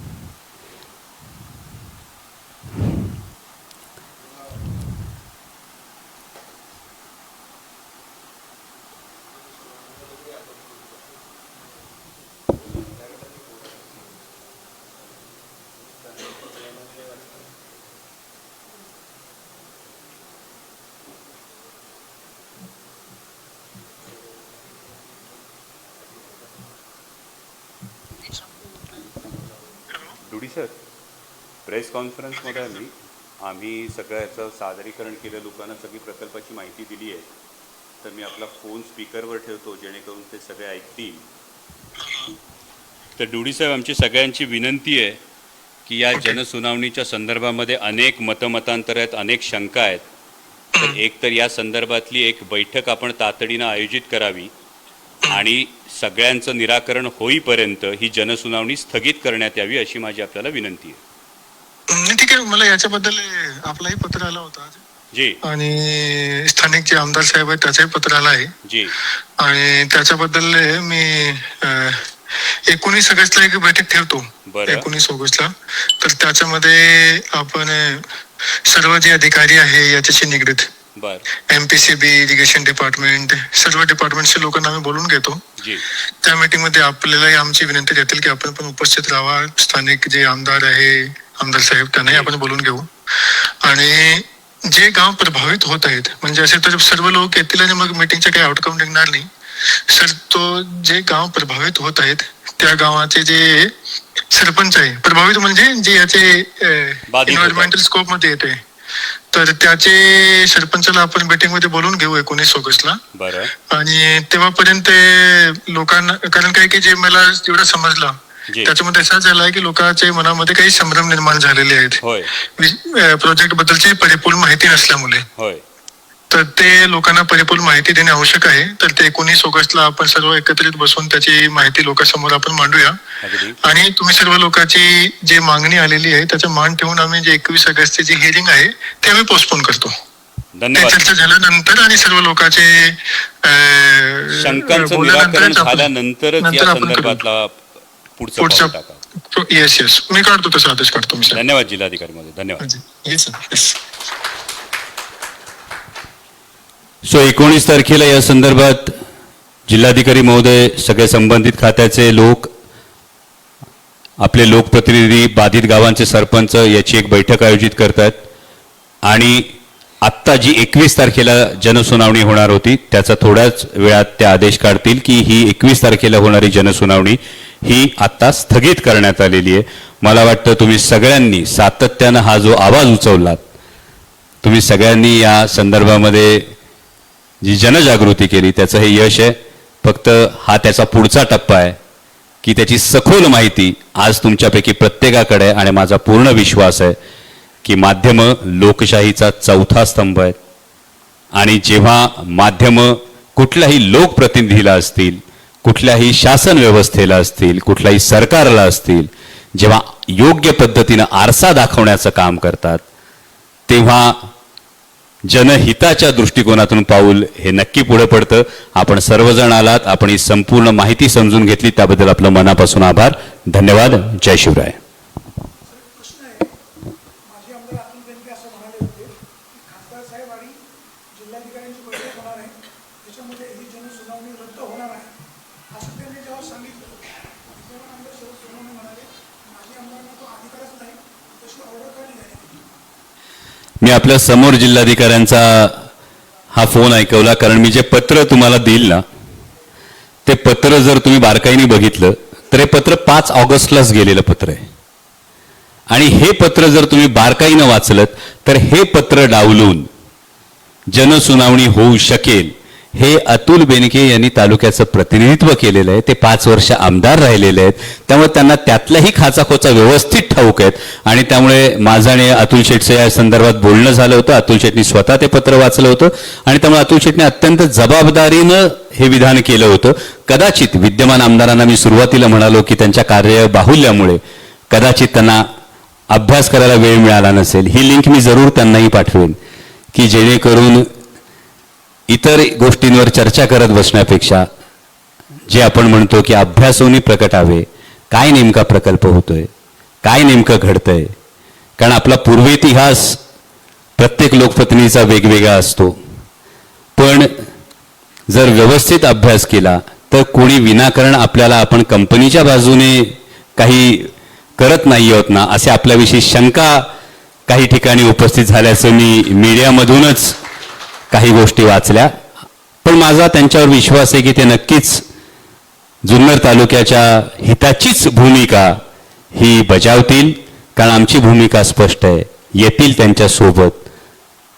डुडी सर, प्रेस कॉन्फरन्समध्ये आम्ही सगळ्याचं सादरीकरण केलं, लोकांना सगळी प्रकल्पाची माहिती दिली आहे. तर मी आपला फोन स्पीकरवर ठेवतो जेणेकरून ते सगळे ऐकतील. तर डुडी साहेब, आमची सगळ्यांची विनंती आहे की या जनसुनावणीच्या संदर्भामध्ये अनेक मतमतांतर आहेत, अनेक शंका आहेत. तर एक तर या संदर्भातली एक बैठक आपण तातडीनं आयोजित करावी आणि सगळ्यांचं निराकरण होईपर्यंत ही जनसुनावणी स्थगित करण्यात यावी, अशी माझी आपल्याला विनंती आहे. ठीक आहे, मला याच्याबद्दल आपलाही पत्र आला होता जी, आणि स्थानिक जे आमदार साहेब आहेत त्याचंही पत्र आलं आहे जी, आणि त्याच्याबद्दल मी 19 ऑगस्टला एक बैठक ठेवतो. 19 ऑगस्टला. तर त्याच्यामध्ये आपण सर्व जे अधिकारी आहे याच्याशी निगडीत, MPCB, इरिगेशन डिपार्टमेंट, सर्व डिपार्टमेंटच्या लोकांना आम्ही बोलून घेतो. त्या मीटिंग मध्ये आपल्यालाही आमची विनंती देतील की आपण पण उपस्थित राहावा. स्थानिक जे आमदार आहे, आमदार साहेब, त्यांनाही आपण बोलून घेऊ. आणि जे गाव प्रभावित होत आहेत, म्हणजे असे तर सर्व लोक येतील आणि मग मीटिंगचे काही आउटकम निघणार नाही सर. तो जे गाव प्रभावित होत आहेत त्या गावाचे जे सरपंच आहे, प्रभावित म्हणजे जे याचे एन्व्हायरमेंटल स्कोप मध्ये येते, तर त्याचे सरपंचाला आपण मीटिंग मध्ये बोलून घेऊ 19 ऑगस्टला. आणि तेव्हापर्यंत लोकांना, कारण काय की जे मला जेवढं समजलं त्याच्यामध्ये असं झालं आहे की लोकांच्या मनामध्ये काही संभ्रम निर्माण झालेले आहेत प्रोजेक्ट बद्दलची परिपूर्ण माहिती नसल्यामुळे. तर ते लोकांना परिपूर्ण माहिती देणे आवश्यक आहे. तर ते 19 ऑगस्टला आपण सर्व एकत्रित बसून त्याची माहिती लोकांसमोर आपण मांडूया. आणि तुम्ही सर्व लोकांची जी मागणी आलेली आहे त्याचा मान ठेवून आम्ही जे 21 ऑगस्टची जी हिअरिंग आहे ते आम्ही पोस्टपोन करतो. चर्चा झाल्यानंतर आणि सर्व लोकांचे शंकांचं निराकरण झाल्यानंतरच या संदर्भातला पुढचा येस मी काढतो, तसा आदेश काढतो मी. धन्यवाद जिल्हाधिकारी महोदय, धन्यवाद. 19 तारखेला या संदर्भात जिल्हाधिकारी महोदय, सगळे संबंधित खात्याचे लोक, आपले लोकप्रतिनिधी, बाधित गावांचे सरपंच याची एक बैठक आयोजित करतात. आणि आत्ता जी 21 तारखेला जनसुनावणी होणार होती त्याचा थोड्याच वेळात ते आदेश काढतील की ही 21 तारखेला होणारी जनसुनावणी ही आत्ता स्थगित करण्यात आलेली आहे. मला वाटतं तुम्ही सगळ्यांनी सातत्यानं हा जो आवाज उचललात, तुम्ही सगळ्यांनी या संदर्भामध्ये जी जनजागृती केली त्याचं हे यश आहे. फक्त हा त्याचा पुढचा टप्पा आहे की त्याची सखोल माहिती आज तुमच्यापैकी प्रत्येकाकडे आहे. आणि माझा पूर्ण विश्वास आहे की माध्यमं लोकशाहीचा चौथा स्तंभ आहेत आणि जेव्हा माध्यमं कुठल्याही लोकप्रतिनिधीला असतील, कुठल्याही शासन व्यवस्थेला असतील, कुठल्याही सरकारला असतील, जेव्हा योग्य पद्धतीनं आरसा दाखवण्याचं काम करतात, तेव्हा जनहिताच्या दृष्टिकोनातून पाऊल हे नक्की पुढे पडतं. आपण सर्वजण आलात, आपण ही संपूर्ण माहिती समजून घेतली, त्याबद्दल आपलं मनापासून आभार. धन्यवाद. जय शिवराय. प्रश्न आहे, माजी आमदार अतुल बेनके असं म्हणाले होते की खासदार साहेब आणि जिल्हाधिकाऱ्यांची बैठक होणार आहे, त्याच्यामध्ये ही जनसुनावणी रद्द होणार आहे असं त्यांनी जेव्हा सांगितलं, विद्यमान आमदार शरद सोनवणे म्हणाले माजी आमदारांना तो अधिकारच नाही, तशी ऑर्डर का निघाली? मी आपल्या समोर जिल्हाधिकाऱ्यांचा हा फोन ऐकवला, कारण मी जे पत्र तुम्हाला देईल ना, ते पत्र जर तुम्ही बारकाईने बघितलं तर हे पत्र 5 ऑगस्टलाच गेलेलं पत्र आहे. आणि हे पत्र जर तुम्ही बारकाईनं वाचलं तर हे पत्र डावलून जनसुनावणी होऊ शकेल हे अतुल बेनके यांनी तालुक्याचं प्रतिनिधित्व केलेलं आहे. ते 5 वर्ष आमदार राहिलेले आहेत, त्यामुळे त्यांना त्यातल्याही खाचाखोचा व्यवस्थित ठाऊक आहेत. आणि त्यामुळे माझं आणि अतुल शेटचं या संदर्भात बोलणं झालं होतं. अतुल शेटनी स्वतः ते पत्र वाचलं होतं आणि त्यामुळे अतुल शेटने अत्यंत जबाबदारीनं हे विधान केलं होतं. कदाचित विद्यमान आमदारांना मी सुरुवातीला म्हणालो की त्यांच्या कार्यबाहुल्यामुळे कदाचित त्यांना अभ्यास करायला वेळ मिळाला नसेल. ही लिंक मी जरूर त्यांनाही पाठवेन की जेणेकरून इतर गोष्टींवर चर्चा करत बसण्यापेक्षा जे आपण म्हणतो की अभ्यासोनी प्रकटावे, काय नेमका प्रकल्प होतोय, काय नेमकं घडतंय. कारण आपला पूर्वेतिहास प्रत्येक लोकप्रतिनिधीचा वेगवेगळा असतो, पण जर व्यवस्थित अभ्यास केला तर कोणी विनाकारण आपल्याला आपण कंपनीच्या बाजूने काही करत नाही आहोत ना असे आपल्याविषयी शंका काही ठिकाणी उपस्थित झाल्याचं मी मीडियामधूनच काही गोष्टी वाचल्या. पण माझा त्यांच्यावर विश्वास आहे की ते नक्कीच जुन्नर तालुक्याच्या हिताचीच भूमिका ही बजावतील. कारण आमची भूमिका स्पष्ट आहे, येतील त्यांच्यासोबत,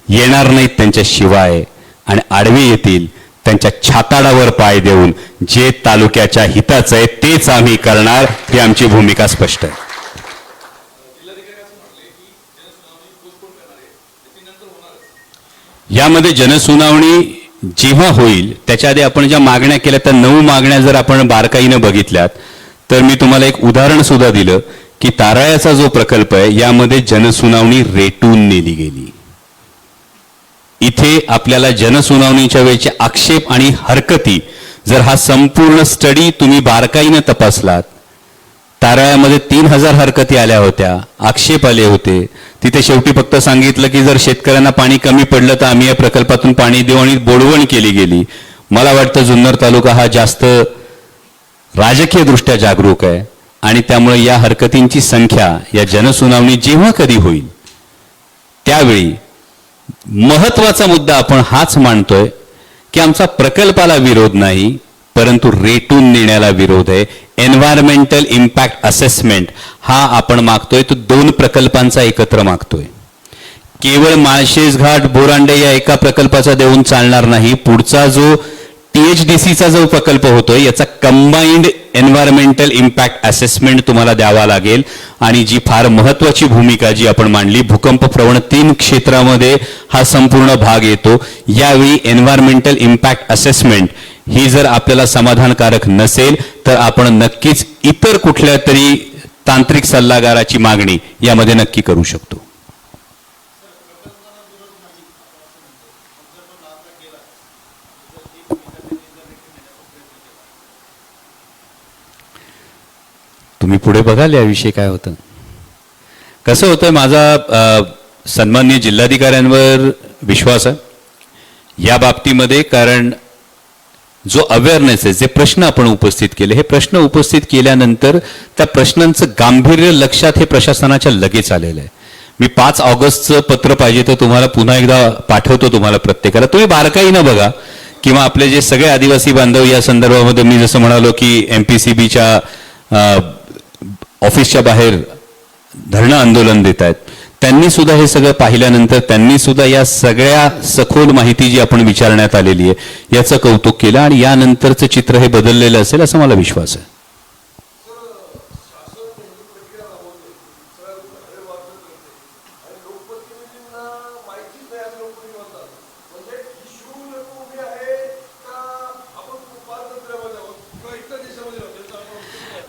येणार नाहीत त्यांच्याशिवाय, आणि आडवे येतील त्यांच्या छाताडावर पाय देऊन जे तालुक्याच्या हिताचं आहे तेच आम्ही करणार. ही आमची भूमिका स्पष्ट आहे. यामध्ये जनसुनावणी जेव्हा होईल त्याच्या आधी आपण ज्या मागण्या केल्या त्या 9 मागण्या जर आपण बारकाईनं बघितल्यात तर मी तुम्हाला एक उदाहरण सुद्धा दिलं की ताराळ्याचा जो प्रकल्प आहे यामध्ये जनसुनावणी रेटून नेली गेली. इथे आपल्याला जनसुनावणीच्या वेळेचे आक्षेप आणि हरकती जर हा संपूर्ण स्टडी तुम्ही बारकाईनं तपासलात, ताराळ्यामध्ये 3000 हरकती आल्या होत्या, आक्षेप आले होते. तिथे शेवटी फक्त सांगितलं की जर शेतकऱ्यांना पाणी कमी पडलं तर आम्ही या प्रकल्पातून पाणी देऊ, आणि बोडवण केली गेली. मला वाटतं जुन्नर तालुका हा जास्त राजकीय दृष्ट्या जागरूक आहे आणि त्यामुळे या हरकतींची संख्या या जनसुनावणी जेव्हा कधी होईल त्यावेळी महत्वाचा मुद्दा आपण हाच मांडतोय की आमचा प्रकल्पाला विरोध नाही, परंतु रेटून नेण्याला विरोध आहे. एन्व्हायरमेंटल इम्पॅक्ट असेसमेंट हा आपण मागतोय, तो 2 प्रकल्पांचा एकत्र मागतोय. केवळ माळशेज घाट बोरांडे या एका प्रकल्पाचा देऊन चालणार नाही. पुढचा जो THDCचा जो प्रकल्प होतोय याचा कंबाईंड एन्व्हायरमेंटल इम्पॅक्ट असेसमेंट तुम्हाला द्यावा लागेल. आणि जी फार महत्वाची भूमिका जी आपण मांडली, भूकंप प्रवण 3 क्षेत्रामध्ये हा संपूर्ण भाग येतो. यावेळी एन्व्हायरमेंटल इम्पॅक्ट असेसमेंट ही जर आपल्याला समाधानकारक नसेल तर आपण नक्कीच इतर कुठल्या तरी तांत्रिक सल्लागाराची मागणी यामध्ये नक्की करू शकतो. तुम्ही पुढे बघाल याविषयी काय होतं. कसं होतं, माझा सन्माननीय जिल्हाधिकाऱ्यांवर विश्वास आहे या बाबतीमध्ये. कारण जो अवेअरनेस आहे, जे प्रश्न आपण उपस्थित केले, हे प्रश्न उपस्थित केल्यानंतर त्या प्रश्नांचं गांभीर्य लक्षात हे प्रशासनाच्या लगेच आलेलं आहे. मी 5 ऑगस्टचं पत्र पाहिजे तर तुम्हाला पुन्हा एकदा पाठवतो तुम्हाला प्रत्येकाला. तुम्ही बारकाईनं बघा, किंवा आपले जे सगळे आदिवासी बांधव या संदर्भामध्ये मी जसं म्हणालो की MPCBच्या ऑफिसच्या बाहेर धरणं आंदोलन देत आहेत, त्यांनी सुद्धा हे सगळं पाहिल्यानंतर त्यांनी सुद्धा या सगळ्या सखोल माहिती जी आपण विचारण्यात आलेली आहे याचं कौतुक केलं आणि यानंतरचं चित्र हे बदललेलं असेल असं मला विश्वास आहे.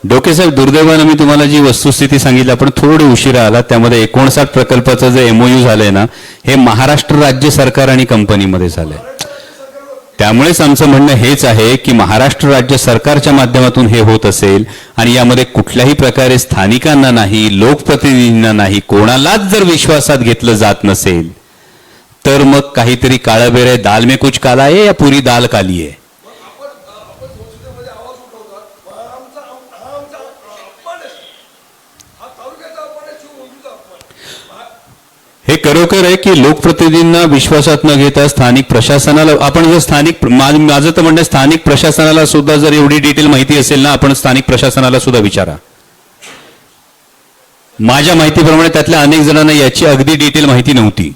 डोकेसाहेब, दुर्दैवानं मी तुम्हाला जी वस्तुस्थिती सांगितली, आपण थोडे उशिरा आला. त्यामध्ये 59 प्रकल्पाचं जे MOU झालंय ना, हे महाराष्ट्र राज्य सरकार आणि कंपनीमध्ये झालंय. त्यामुळेच आमचं म्हणणं हेच आहे की महाराष्ट्र राज्य सरकारच्या माध्यमातून हे होत असेल आणि यामध्ये कुठल्याही प्रकारे स्थानिकांना नाही, लोकप्रतिनिधींना नाही, कोणालाच जर विश्वासात घेतलं जात नसेल तर मग काहीतरी काळाबेर आहे. दाल में कुछ काला आहे या पुरी दाल काली आहे. हे खरोखर आहे की लोकप्रतिनिधींना विश्वासात न घेता स्थानिक प्रशासनाला, आपण जर स्थानिक, माझं तर म्हणणं स्थानिक प्रशासनाला सुद्धा जर एवढी डिटेल माहिती असेल ना, आपण स्थानिक प्रशासनाला सुद्धा विचारा. माझ्या माहितीप्रमाणे त्यातल्या अनेक जणांना याची अगदी डिटेल माहिती नव्हती.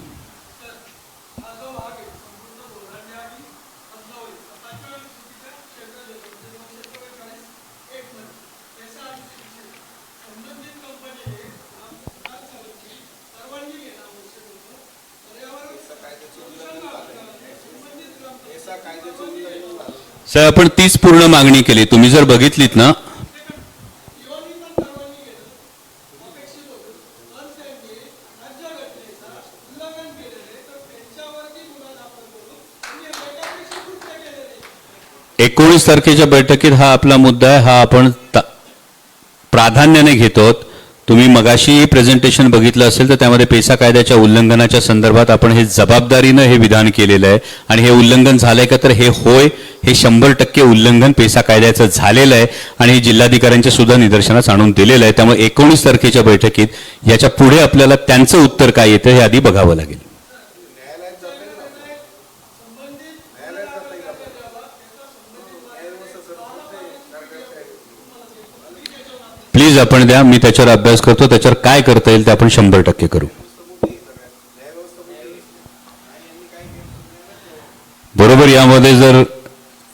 साहेब, आपण तीच पूर्ण मागणी केली. तुम्ही जर बघितलीत ना, एकोणीस तारखेच्या बैठकीत हा आपला मुद्दा आहे, हा आपण प्राधान्याने घेतो. तुम्ही मगाशी प्रेझेंटेशन बघितलं असेल तर त्यामध्ये पेसा कायद्याच्या उल्लंघनाच्या संदर्भात आपण हे जबाबदारीनं हे विधान केलेलं आहे. आणि हे उल्लंघन झालंय का, तर हे होय, हे 100% उल्लंघन पेसा कायद्याचं झालेलं आहे आणि हे जिल्हाधिकाऱ्यांच्या सुद्धा निदर्शनास आणून दिलेलं आहे. त्यामुळे 19 तारखेच्या बैठकीत याच्या पुढे आपल्याला त्यांचं उत्तर काय येतं हे आधी बघावं लागेल. प्लीज आपण द्या, मी त्याच्यावर अभ्यास करतो. त्याच्यावर काय करता येईल ते आपण 100% करू. बरोबर, यामध्ये जर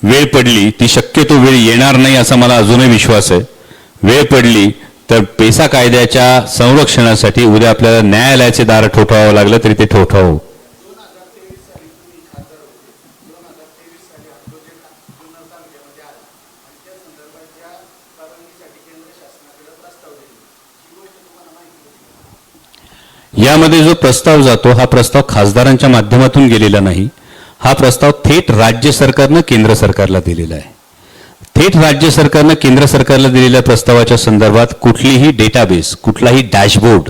वेळ पडली, ती शक्यतो वेळ येणार नाही असा मला अजूनही विश्वास आहे. वेळ पडली तर पेसा कायद्याच्या संरक्षणासाठी उद्या आपल्याला न्यायालयाचे दार ठोठावं लागलं तरी ते ठोठावं. यामध्ये जो प्रस्ताव जातो, हा प्रस्ताव खासदारांच्या माध्यमातून गेलेला नाही. हा प्रस्ताव थेट राज्य सरकारनं केंद्र सरकारला दिलेला आहे. थेट राज्य सरकारनं केंद्र सरकारला दिलेल्या प्रस्तावाच्या संदर्भात कुठलीही डेटाबेस, कुठलाही डॅशबोर्ड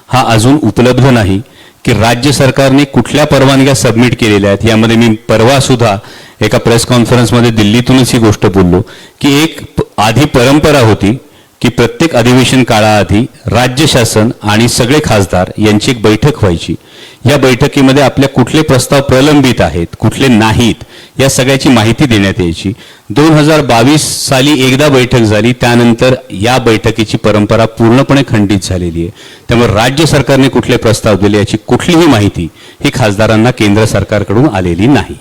हा अजून उपलब्ध नाही की राज्य सरकारने कुठल्या परवानग्या सबमिट केलेल्या आहेत. यामध्ये मी परवा सुद्धा एका प्रेस कॉन्फरन्समध्ये दिल्लीतूनच ही गोष्ट बोललो की एक आधी परंपरा होती की प्रत्येक अधिवेशन काळाआधी राज्य शासन आणि सगळे खासदार यांची एक बैठक व्हायची. या बैठकीमध्ये आपल्या कुठले प्रस्ताव प्रलंबित आहेत, कुठले नाहीत, या सगळ्याची माहिती देण्यात यायची. 2022 साली एकदा बैठक झाली, त्यानंतर या बैठकीची परंपरा पूर्णपणे खंडित झालेली आहे. त्यामुळे राज्य सरकारने कुठले प्रस्ताव दिले याची कुठलीही माहिती ही खासदारांना केंद्र सरकारकडून आलेली नाही.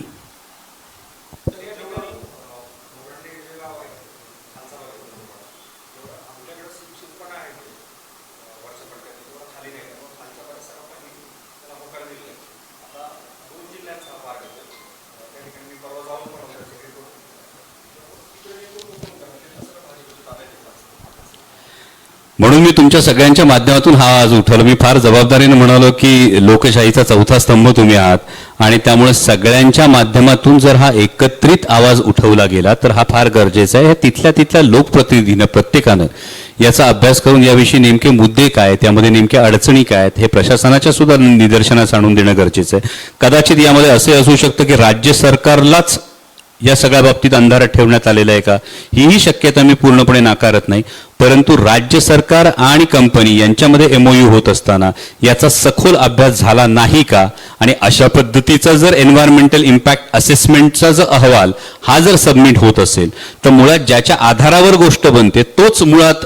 म्हणून मी तुमच्या सगळ्यांच्या माध्यमातून हा आज उठवला. मी फार जबाबदारीने म्हणालो की लोकशाहीचा चौथा स्तंभ तुम्ही आहात आणि त्यामुळे सगळ्यांच्या माध्यमातून जर हा एकत्रित आवाज उठवला गेला तर हा फार गरजेचा आहे. तिथल्या लोकप्रतिनिधीनं प्रत्येकानं याचा अभ्यास करून याविषयी नेमके मुद्दे काय आहेत, त्यामध्ये नेमक्या अडचणी काय आहेत हे प्रशासनाच्या सुद्धा निदर्शनास आणून देणं गरजेचं आहे. कदाचित यामध्ये असे असू शकतं की राज्य सरकारलाच या सगळ्या बाबतीत अंधारात ठेवण्यात आलेलं आहे का, हीही शक्यता मी पूर्णपणे नाकारत नाही. परंतु राज्य सरकार आणि कंपनी यांच्यामध्ये MOU होत असताना याचा सखोल अभ्यास झाला नाही का, आणि अशा पद्धतीचा जर एन्व्हायरमेंटल इम्पॅक्ट असेसमेंटचा जर अहवाल हा जर सबमिट होत असेल तर मुळात ज्याच्या आधारावर गोष्ट बनते तोच मुळात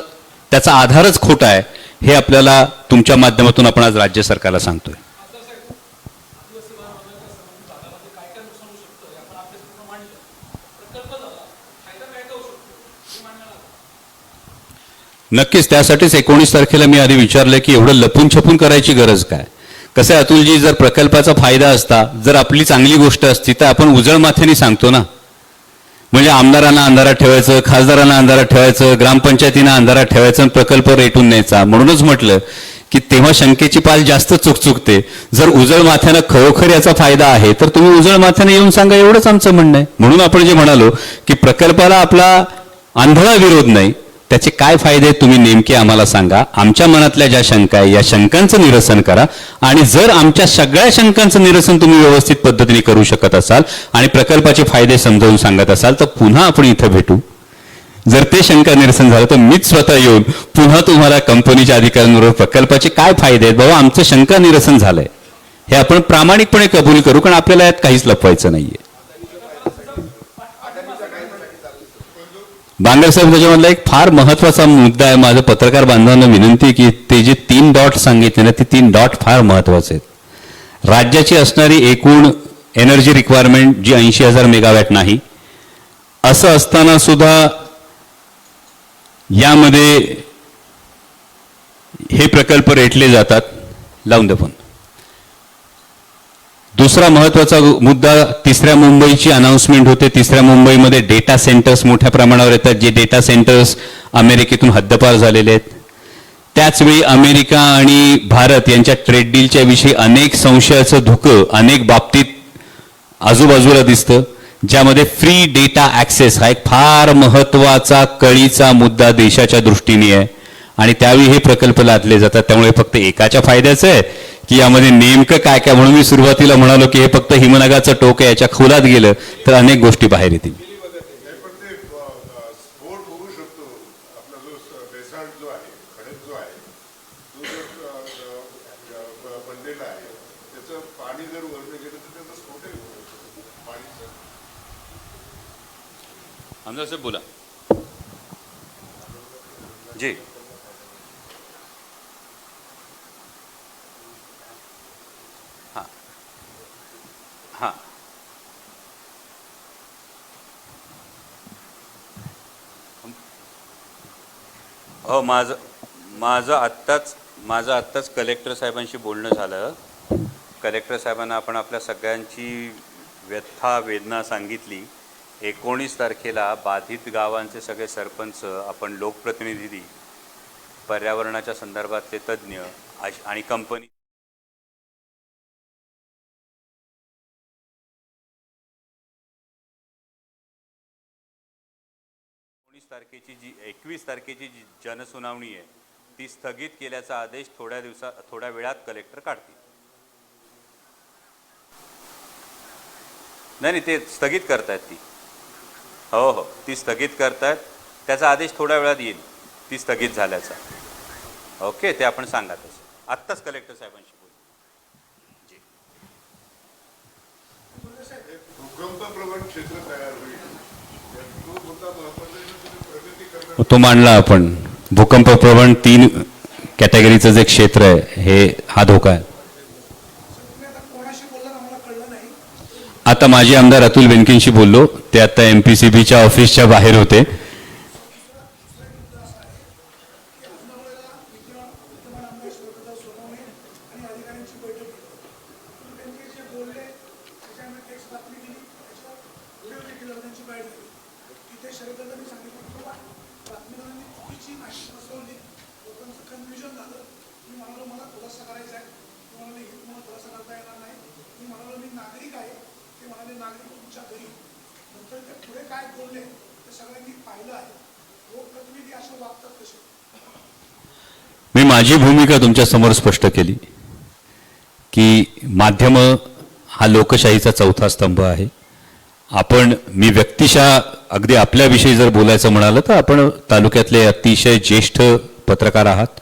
त्याचा आधारच खोटा आहे, हे आपल्याला तुमच्या माध्यमातून आपण आज राज्य सरकारला सांगतोय. नक्कीच, त्यासाठीच 19 तारखेला मी आधी विचारलं की एवढं लपून छपून करायची गरज काय. कसं आहे अतुलजी, जर प्रकल्पाचा फायदा असता, जर आपली चांगली गोष्ट असती तर आपण उजळ माथ्याने सांगतो ना. म्हणजे आमदारांना अंधारात ठेवायचं, खासदारांना अंधारात ठेवायचं, ग्रामपंचायतींना अंधारात ठेवायचं आणि प्रकल्प रेटून न्यायचा. म्हणूनच म्हटलं की तेव्हा शंकेची पाल जास्त चुकचुकते. जर उजळ माथ्यानं खरोखर याचा फायदा आहे तर तुम्ही उजळ माथ्यानं येऊन सांगा, एवढंच आमचं म्हणणं आहे. म्हणून आपण जे म्हणालो की प्रकल्पाला आपला आंधळा विरोध नाही, त्याचे काय फायदे तुम्ही नेमके आम्हाला सांगा. आमच्या मनातल्या ज्या शंका आहे या शंकांचं निरसन करा. आणि जर आमच्या सगळ्या शंकांचं निरसन तुम्ही व्यवस्थित पद्धतीने करू शकत असाल आणि प्रकल्पाचे फायदे समजावून सांगत असाल तर पुन्हा आपण इथं भेटू. जर ते शंका निरसन झालं तर मीच स्वतः येऊन पुन्हा तुम्हाला कंपनीच्या अधिकाऱ्यांबरोबर प्रकल्पाचे काय फायदे आहेत बाबा आमचं शंका निरसन झालंय हे आपण प्रामाणिकपणे कबूल करू, कारण आपल्याला यात काहीच लपवायचं नाहीये. बांगर साहेब, त्याच्यामधला एक फार महत्वाचा मुद्दा आहे. माझं पत्रकार बांधवांना विनंती आहे की ते जे 3 डॉट सांगितले ना, ते 3 डॉट फार महत्वाचे आहेत. राज्याची असणारी एकूण एनर्जी रिक्वायरमेंट जी 80,000 मेगावॅट नाही, असं असताना सुद्धा यामध्ये हे प्रकल्प रेटले जातात. लावून द्या पण. दुसरा महत्वाचा मुद्दा, 3ऱ्या मुंबईची अनाउन्समेंट होते. 3ऱ्या मुंबईमध्ये डेटा सेंटर्स मोठ्या प्रमाणावर येतात, जे डेटा सेंटर्स अमेरिकेतून हद्दपार झालेले आहेत. त्याचवेळी अमेरिका आणि भारत यांच्या ट्रेड डीलच्या विषयी अनेक संशयाचं धुकं अनेक बाबतीत आजूबाजूला दिसतं, ज्यामध्ये फ्री डेटा ॲक्सेस हा एक फार महत्वाचा कळीचा मुद्दा देशाच्या दृष्टीने आहे. आणि त्यावेळी हे प्रकल्प लादले जातात. त्यामुळे फक्त एकाच्या फायद्याचं आहे की यामध्ये नेमकं काय काय. म्हणून मी सुरुवातीला म्हणालो की हे फक्त हिमनगाचं टोक आहे, याच्या खोलात गेलं तर अनेक गोष्टी बाहेर येतील. स्फोट होऊ शकतो. आपला जो बेसाल्ट जो आहे, खडक जो आहे, तो जर बनलेला आहे, त्याचं पाणी जर वरनं गेलं तर त्याचा स्फोटही होऊ शकतो पाणीचं. आमदार साहेब बोला. जी हां हां हो माझं आत्ताच कलेक्टर साहेबांशी बोलणं झालं. कलेक्टर साहेबांना आपण आपल्या सगळ्यांची व्यथा वेदना सांगितली. 19 तारखेला बाधित गावांचे सगळे सरपंच, आपण लोकप्रतिनिधी, पर्यावरणाच्या संदर्भातले तज्ज्ञ आणि कंपनी 21 तारखेची जी जनसुनावणी आहे ती स्थगित केल्याचा आदेश थोड्या वेळात कलेक्टर काढतील. नाही ते स्थगित करतायत ती. हो ती स्थगित करतायत. त्याचा आदेश थोड्या वेळात येईल ती स्थगित झाल्याचा. ओके, ते आपण सांगा तसं. आत्ताच कलेक्टर साहेबांशी बोल. भूकंपप्रवण क्षेत्र तयार होईल. तो मुद्दा महत्त्वाचा प्रगती करणार. तो मांडला आपण. भूकंप प्रवण 3 कॅटेगरीचं जे क्षेत्र आहे हे हा धोका आहे. आता माझे आमदार अतुल बेनकेंशी बोललो, ते आता MPCBच्या ऑफिसच्या बाहेर होते. मी माझी भूमिका तुमच्या समोर स्पष्ट केली की माध्यम हा लोकशाहीचा चौथा स्तंभ आहे. मी व्यक्तिशः अगदी आपल्याविषयी जर बोलायचं म्हणालं तर आपण तालुक्यातले अतिशय ज्येष्ठ पत्रकार आहात.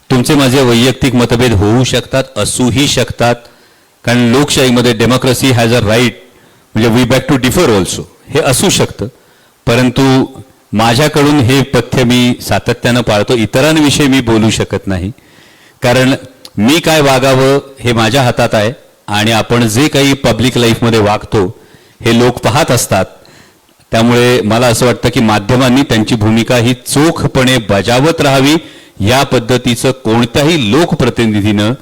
तुमचे माझे वैयक्तिक मतभेद होऊ शकतात, असूही शकतात, कारण लोकशाहीमध्ये डेमोक्रेसी हॅज अ राईट, म्हणजे we beg to differ also, हे असू शकतं. परंतु माझ्याकडून हे पथ्य मी सातत्यानं पाळतो. इतरांविषयी मी बोलू शकत नाही, कारण मी काय वागावं हे माझ्या हातात आहे. आणि आपण जे काही पब्लिक लाईफमध्ये वागतो हे लोक पाहत असतात. त्यामुळे मला असं वाटतं की माध्यमांनी त्यांची भूमिका ही चोखपणे बजावत राहावी. या पद्धतीचं कोणत्याही लोकप्रतिनिधीनं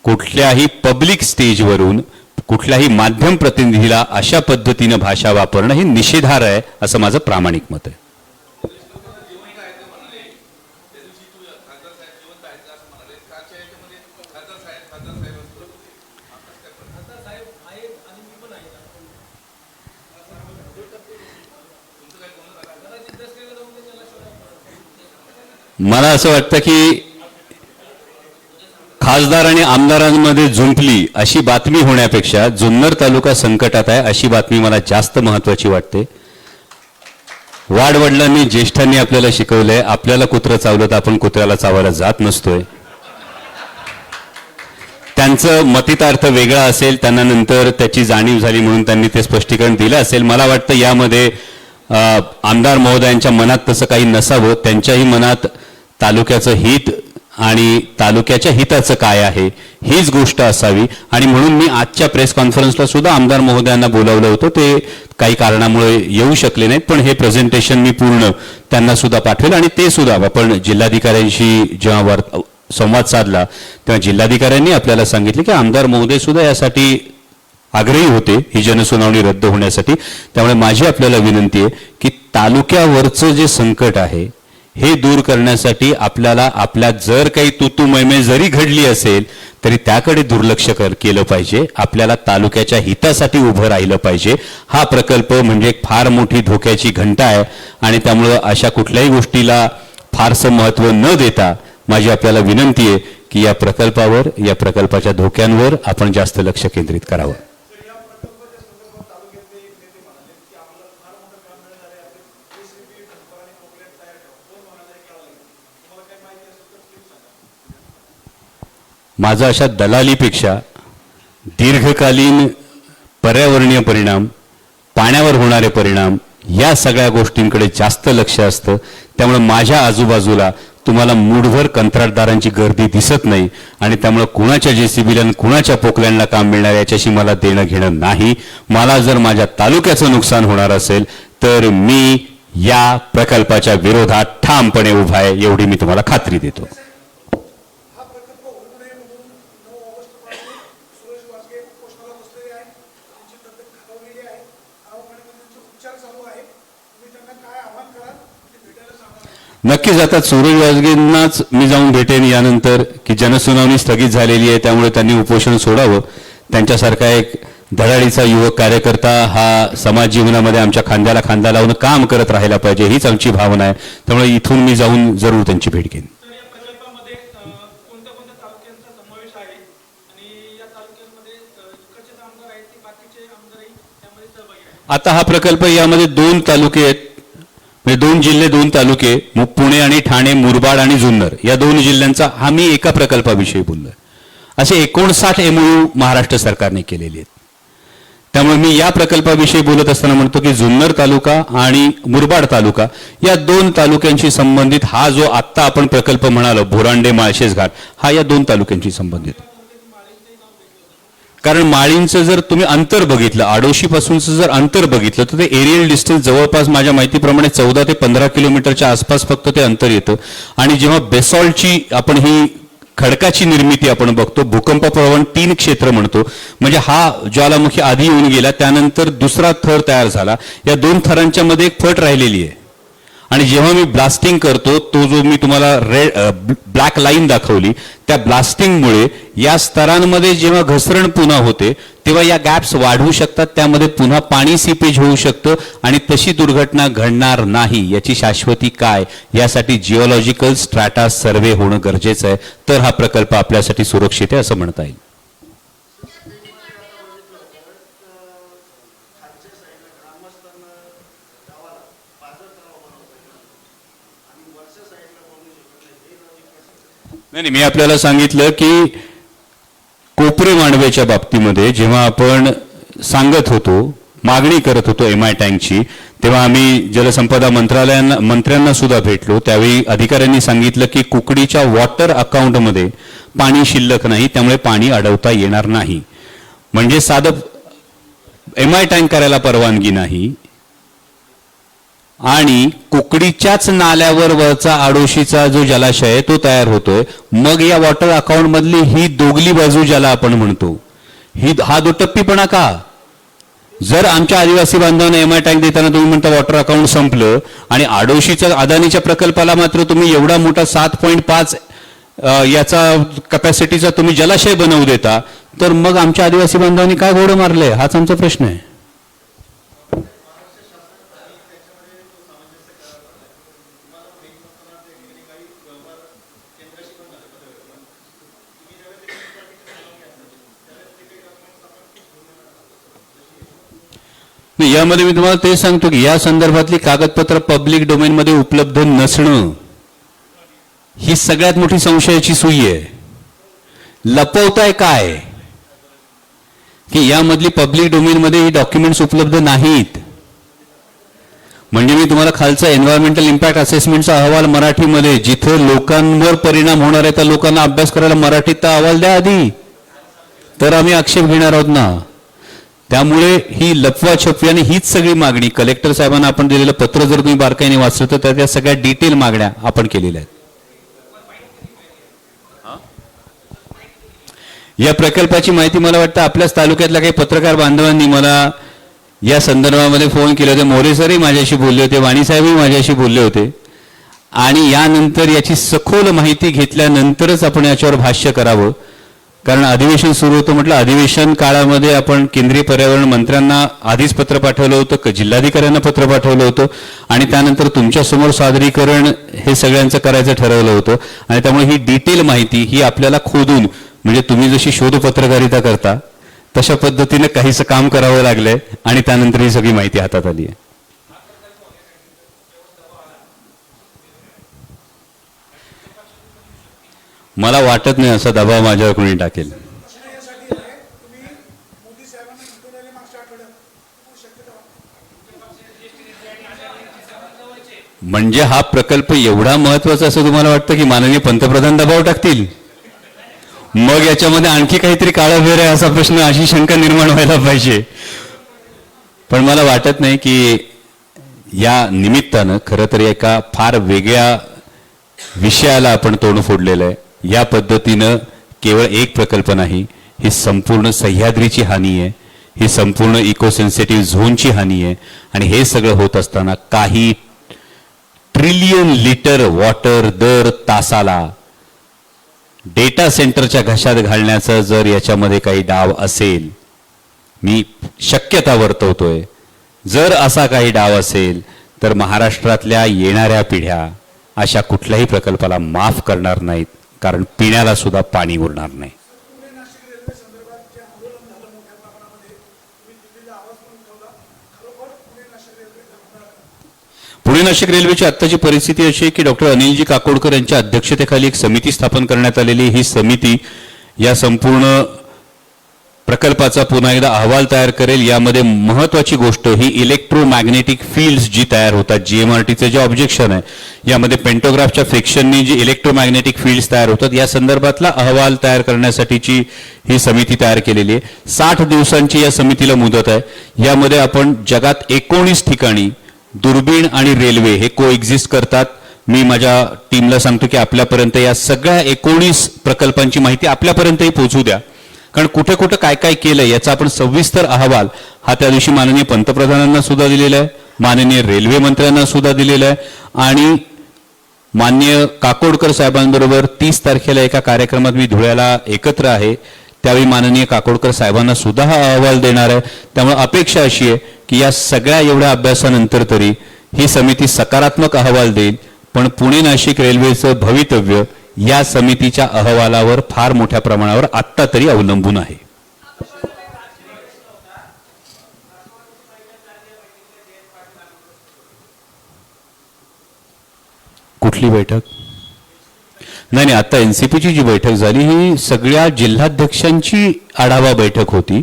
कुठल्याही पब्लिक स्टेजवरून कुठल्याही माध्यम प्रतिनिधीला अशा पद्धतीनं भाषा वापरणं हे निषेधार्ह आहे असं माझं प्रामाणिक मत आहे. मला असं वाटतं की खासदार आणि आमदारांमध्ये जुंपली अशी बातमी होण्यापेक्षा जुन्नर तालुका संकटात आहे अशी बातमी मला जास्त महत्वाची वाटते. वाडवडिलांनी ज्येष्ठांनी आपल्याला शिकवलंय, आपल्याला कुत्रं चावलं तर आपण कुत्र्याला चावायला जात नसतोय. त्यांचं मतितार्थ वेगळा असेल, त्यांना नंतर त्याची जाणीव झाली म्हणून त्यांनी ते स्पष्टीकरण दिलं असेल. मला वाटतं यामध्ये आमदार महोदयांच्या मनात तसं काही नसावं. त्यांच्याही मनात तालुक्याचं हित आणि तालुक्याच्या हिताचं काय आहे हीच गोष्ट असावी. आणि म्हणून मी आजच्या प्रेस कॉन्फरन्सला सुद्धा आमदार महोदयांना बोलावलं होतं. ते काही कारणामुळे येऊ शकले नाहीत, पण हे प्रेझेंटेशन मी पूर्ण त्यांना सुद्धा पाठवेल. आणि ते सुद्धा आपण जिल्हाधिकाऱ्यांशी जेव्हा संवाद साधला तेव्हा जिल्हाधिकाऱ्यांनी आपल्याला सांगितले की आमदार महोदय सुद्धा यासाठी आग्रही होते ही जनसुनावणी रद्द होण्यासाठी. त्यामुळे माझी आपल्याला विनंती आहे की तालुक्यावरचं जे संकट आहे हे दूर करण्यासाठी आपल्याला आपल्यात जर काही तुतुमैमे जरी घडली असेल तरी त्याकडे दुर्लक्ष केलं पाहिजे. आपल्याला तालुक्याच्या हितासाठी उभं राहिलं पाहिजे. हा प्रकल्प म्हणजे फार मोठी धोक्याची घंटा आहे आणि त्यामुळं अशा कुठल्याही गोष्टीला फारसं महत्त्व न देता माझी आपल्याला विनंती आहे की या प्रकल्पावर, या प्रकल्पाच्या धोक्यांवर आपण जास्त लक्ष केंद्रित करावं. माझा अशा दलालीपेक्षा दीर्घकालीन पर्यावरणीय परिणाम, पाण्यावर होणारे परिणाम या सगळ्या गोष्टींकडे जास्त लक्ष असतं. त्यामुळे माझ्या आजूबाजूला तुम्हाला मूठभर कंत्राटदारांची गर्दी दिसत नाही आणि त्यामुळे कुणाच्या जेसीबीला आणि कुणाच्या पोकलँडला काम मिळणार याच्याशी मला देणं घेणं नाही. मला जर माझ्या तालुक्याचं नुकसान होणार असेल तर मी या प्रकल्पाच्या विरोधात ठामपणे उभा आहे, एवढी मी तुम्हाला खात्री देतो. हा प्रकल्प होऊ नये म्हणून 9 ऑगस्टपासून सुरेश वासगे उपोषणाला बसलेले आहेत. त्यांची तब्येत खालावलेली आहे. दवाखान्यामध्ये त्यांचे उपचार चालू आहेत. तुम्ही त्यांना काय आव्हान कराल ते भेटायला सांगा. नक्कीच आता सूरज वाजगेंनाच मी जाऊन भेटेन यानंतर की जनसुनावणी स्थगित झालेली आहे त्यामुळे त्यांनी उपोषण सोडावं. त्यांच्यासारखा एक धडाडीचा युवक कार्यकर्ता हा समाज जीवनामध्ये आमच्या खांद्याला खांदा लावून काम करत राहायला पाहिजे हीच आमची भावना आहे. त्यामुळे इथून मी जाऊन जरूर त्यांची भेट घेईन. तर या प्रकल्पामध्ये कोणत्या कोणत्या तालुक्यांचा समावेश आहे आणि या तालुक्यांमध्ये इकडचे आमदार आहेत की बाकीचे आमदारही त्यामध्ये सहभागी आहेत? आता हा प्रकल्प यामध्ये 2 तालुके आहेत, म्हणजे 2 जिल्हे 2 तालुके, पुणे आणि ठाणे, मुरबाड आणि जुन्नर या 2 जिल्ह्यांचा हा मी एका प्रकल्पाविषयी बोललोय. असे 59 MOU महाराष्ट्र सरकारने केलेले आहेत. त्यामुळे मी या प्रकल्पाविषयी बोलत असताना म्हणतो की जुन्नर तालुका आणि मुरबाड तालुका या 2 तालुक्यांशी संबंधित हा जो आत्ता आपण प्रकल्प म्हणालो भोरांडे माळशेज घाट हा या 2 तालुक्यांशी संबंधित. कारण माळींचं जर तुम्ही अंतर बघितलं, आडोशीपासूनचं जर अंतर बघितलं तर ते एरियल डिस्टन्स जवळपास माझ्या माहितीप्रमाणे 14 ते 15 किलोमीटरच्या आसपास फक्त ते अंतर येतं. आणि जेव्हा बेसॉल्टची आपण ही खडकाची निर्मिती आपण बघतो, भूकंप प्रवण 3 क्षेत्र म्हणतो, म्हणजे हा ज्वालामुखी आधी येऊन गेला त्यानंतर दुसरा थर तयार झाला. या 2 थरांच्या मध्ये एक फट राहिलेली आहे. आणि जेव्हा मी ब्लास्टिंग करतो तो जो मी तुम्हाला ब्लॅक लाईन दाखवली त्या ब्लास्टिंगमुळे या स्तरांमध्ये जेव्हा घसरण पुन्हा होते तेव्हा या गॅप्स वाढवू शकतात, त्यामध्ये पुन्हा पाणी सीपेज होऊ शकतं आणि तशी दुर्घटना घडणार नाही याची शाश्वती काय यासाठी जिओलॉजिकल स्ट्रॅटा सर्वे होणं गरजेचं आहे. तर हा प्रकल्प आपल्यासाठी सुरक्षित आहे असं म्हणता येईल. नाही, मी आपल्याला सांगितलं की कोपरे मांडवेच्या बाबतीमध्ये जेव्हा आपण सांगत होतो, मागणी करत होतो MI टँकची, तेव्हा आम्ही जलसंपदा मंत्र्यांना सुद्धा भेटलो. त्यावेळी अधिकाऱ्यांनी सांगितलं की कुकडीच्या वॉटर अकाउंटमध्ये पाणी शिल्लक नाही, त्यामुळे पाणी अडवता येणार नाही. म्हणजे साधं MI टँक करायला परवानगी नाही आणि कुकडीच्याच नाल्यावर वरचा आडोशीचा जो जलाशय आहे तो तयार होतोय. मग या वॉटर अकाउंट मधली ही दोगली बाजू ज्याला आपण म्हणतो हा दुटप्पीपणा का? जर आमच्या आदिवासी बांधवांना एमआय टँक देताना तुम्ही म्हणता वॉटर अकाउंट संपलं आणि आडोशीच्या अदानीच्या प्रकल्पाला मात्र तुम्ही एवढा मोठा 7.5 याचा कॅपॅसिटीचा तुम्ही जलाशय बनवू देता, तर मग आमच्या आदिवासी बांधवांनी काय घोडं मारलंय? हाच आमचा प्रश्न आहे. यामध्ये मी तुम्हाला ते सांगतो की या संदर्भातली कागदपत्र पब्लिक डोमेनमध्ये उपलब्ध नसणं ही सगळ्यात मोठी संशयाची सुई आहे. लपवताय काय की यामधली पब्लिक डोमेनमध्ये ही डॉक्युमेंट्स उपलब्ध नाहीत. म्हणजे मी तुम्हाला खालचा एन्व्हायरमेंटल इम्पॅक्ट असेसमेंटचा अहवाल मराठीमध्ये, जिथं लोकांवर परिणाम होणार आहे त्या लोकांना अभ्यास करायला मराठीत तर अहवाल द्या आधी, तर आम्ही आक्षेप घेणार आहोत ना. त्यामुळे ही लपवाछपवी आणि हीच सगळी मागणी कलेक्टर साहेबांना आपण दिलेलं पत्र जर तुम्ही बारकाईने वाचलं तर त्या सगळ्या डिटेल मागण्या आपण केलेल्या आहेत. या प्रकल्पाची माहिती मला वाटतं आपल्याच तालुक्यातल्या काही पत्रकार बांधवांनी मला या संदर्भामध्ये फोन केले होते. मोरे सरही माझ्याशी बोलले होते, वाणी साहेबही माझ्याशी बोलले होते. आणि यानंतर याची सखोल माहिती घेतल्यानंतरच आपण याच्यावर भाष्य करावं, कारण अधिवेशन सुरू होतं. म्हटलं अधिवेशन काळामध्ये आपण केंद्रीय पर्यावरण मंत्र्यांना आधीच पत्र पाठवलं होतं, जिल्हाधिकाऱ्यांना पत्र पाठवलं होतं आणि त्यानंतर तुमच्यासमोर सादरीकरण हे सगळ्यांचं करायचं ठरवलं होतं. आणि त्यामुळे ही डिटेल माहिती ही आपल्याला खोदून, म्हणजे तुम्ही जशी शोध पत्रकारिता करता तशा पद्धतीने काहीसं काम करावं लागलंय आणि त्यानंतर ही सगळी माहिती हातात आली आहे. मला वाटत नाही असा दबाव माझ्यावर कोणी टाकेल. प्रश्न यासाठी आहे, तुम्ही मोदी साहेबांना भेटून आले मागच्या आठवड्यात, शक्यता वाटते? म्हणजे हा प्रकल्प एवढा महत्वाचा असं तुम्हाला वाटतं की माननीय पंतप्रधान दबाव टाकतील? मग याच्यामध्ये आणखी काहीतरी काळाभेर आहे असा प्रश्न, अशी शंका निर्माण व्हायला पाहिजे. पण मला वाटत नाही की या निमित्तानं खरं तर एका फार वेगळ्या विषयाला आपण तोंड फोडलेलं आहे. या पद्धतीनं केवळ एक प्रकल्प नाही, ही संपूर्ण सह्याद्रीची हानी आहे, ही संपूर्ण इकोसेन्सिटिव्ह झोनची हानी आहे. आणि हे सगळं होत असताना काही ट्रिलियन लिटर वॉटर दर तासाला डेटा सेंटरच्या घशात घालण्याचा जर याच्यामध्ये काही डाव असेल, मी शक्यता वर्तवतोय, जर असा काही डाव असेल तर महाराष्ट्रातल्या येणाऱ्या पिढ्या अशा कुठल्याही प्रकल्पाला माफ करणार नाहीत, कारण पिण्याला सुद्धा पाणी उरणार नाही. पुणे नाशिक रेल्वे संदर्भात जे आंदोलन झालं मोठ्या प्रमाणामध्ये, तुम्ही दिल्लीला आवाज पण उठवला, खरोखर पुणे नाशिक रेल्वे थांबणार का? पुणे नाशिक रेल्वेची आत्ताची परिस्थिती अशी आहे की डॉक्टर अनिलजी काकोडकर यांच्या अध्यक्षतेखाली एक समिती स्थापन करण्यात आलेली. ही समिती या संपूर्ण प्रकल्पाचा पुन्हा एकदा अहवाल तयार करेल. यामध्ये महत्वाची गोष्ट ही इलेक्ट्रोमॅग्नेटिक फील्ड्स जी तयार होतात, जीएमआरटीचे जे ऑब्जेक्शन आहे, यामध्ये पेंटोग्राफच्या फ्रिक्शननी जी इलेक्ट्रोमॅग्नेटिक फील्ड्स तयार होतात या संदर्भातला अहवाल तयार करण्यासाठीची ही समिती तयार केलेली आहे. 60 दिवसांची या समितीला मुदत आहे. यामध्ये आपण जगात 19 ठिकाणी दुर्बीण आणि रेल्वे हे कोएक्झिस्ट करतात. मी माझ्या टीमला सांगतो की आपल्यापर्यंत या सगळ्या 19 प्रकल्पांची माहिती आपल्यापर्यंतही पोहोचू द्या, कारण कुठे कुठे काय काय केलंय याचा आपण सविस्तर अहवाल हा त्या दिवशी माननीय पंतप्रधानांना सुद्धा दिलेला आहे, माननीय रेल्वे मंत्र्यांना सुद्धा दिलेला आहे. आणि माननीय काकोडकर साहेबांबरोबर 30 तारखेला एका कार्यक्रमात मी धुळ्याला एकत्र आहे, त्यावेळी माननीय काकोडकर साहेबांना सुद्धा हा अहवाल देणार आहे. त्यामुळे अपेक्षा अशी आहे की या सगळ्या एवढ्या अभ्यासानंतर तरी ही समिती सकारात्मक अहवाल देईल. पण पुणे नाशिक रेल्वेचं भवितव्य या समितीच्या अहवालावर फार मोठ्या प्रमाणावर आत्ता तरी अवलंबून आहे. कुठली बैठक? नाही, आता एनसीपीची जी बैठक झाली ही सगळ्या जिल्हाध्यक्षांची आढावा बैठक होती.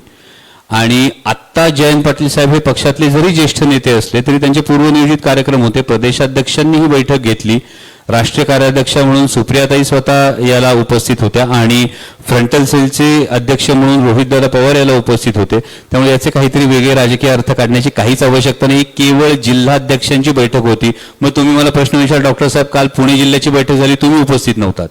आणि आत्ता जयंत पाटील साहेब हे पक्षातले जरी ज्येष्ठ नेते असले तरी त्यांचे पूर्वनियोजित कार्यक्रम होते. प्रदेशाध्यक्षांनी ही बैठक घेतली. राष्ट्रीय कार्याध्यक्ष म्हणून सुप्रियाताई स्वतः याला उपस्थित होत्या आणि फ्रंटल सेलचे अध्यक्ष म्हणून रोहितदादा पवार याला उपस्थित होते. त्यामुळे याचे काहीतरी वेगळे राजकीय अर्थ काढण्याची काहीच आवश्यकता नाही. केवळ जिल्हाध्यक्षांची बैठक होती. मग तुम्ही मला प्रश्न विचार, डॉक्टर साहेब काल पुणे जिल्ह्याची बैठक झाली, तुम्ही उपस्थित नव्हतात.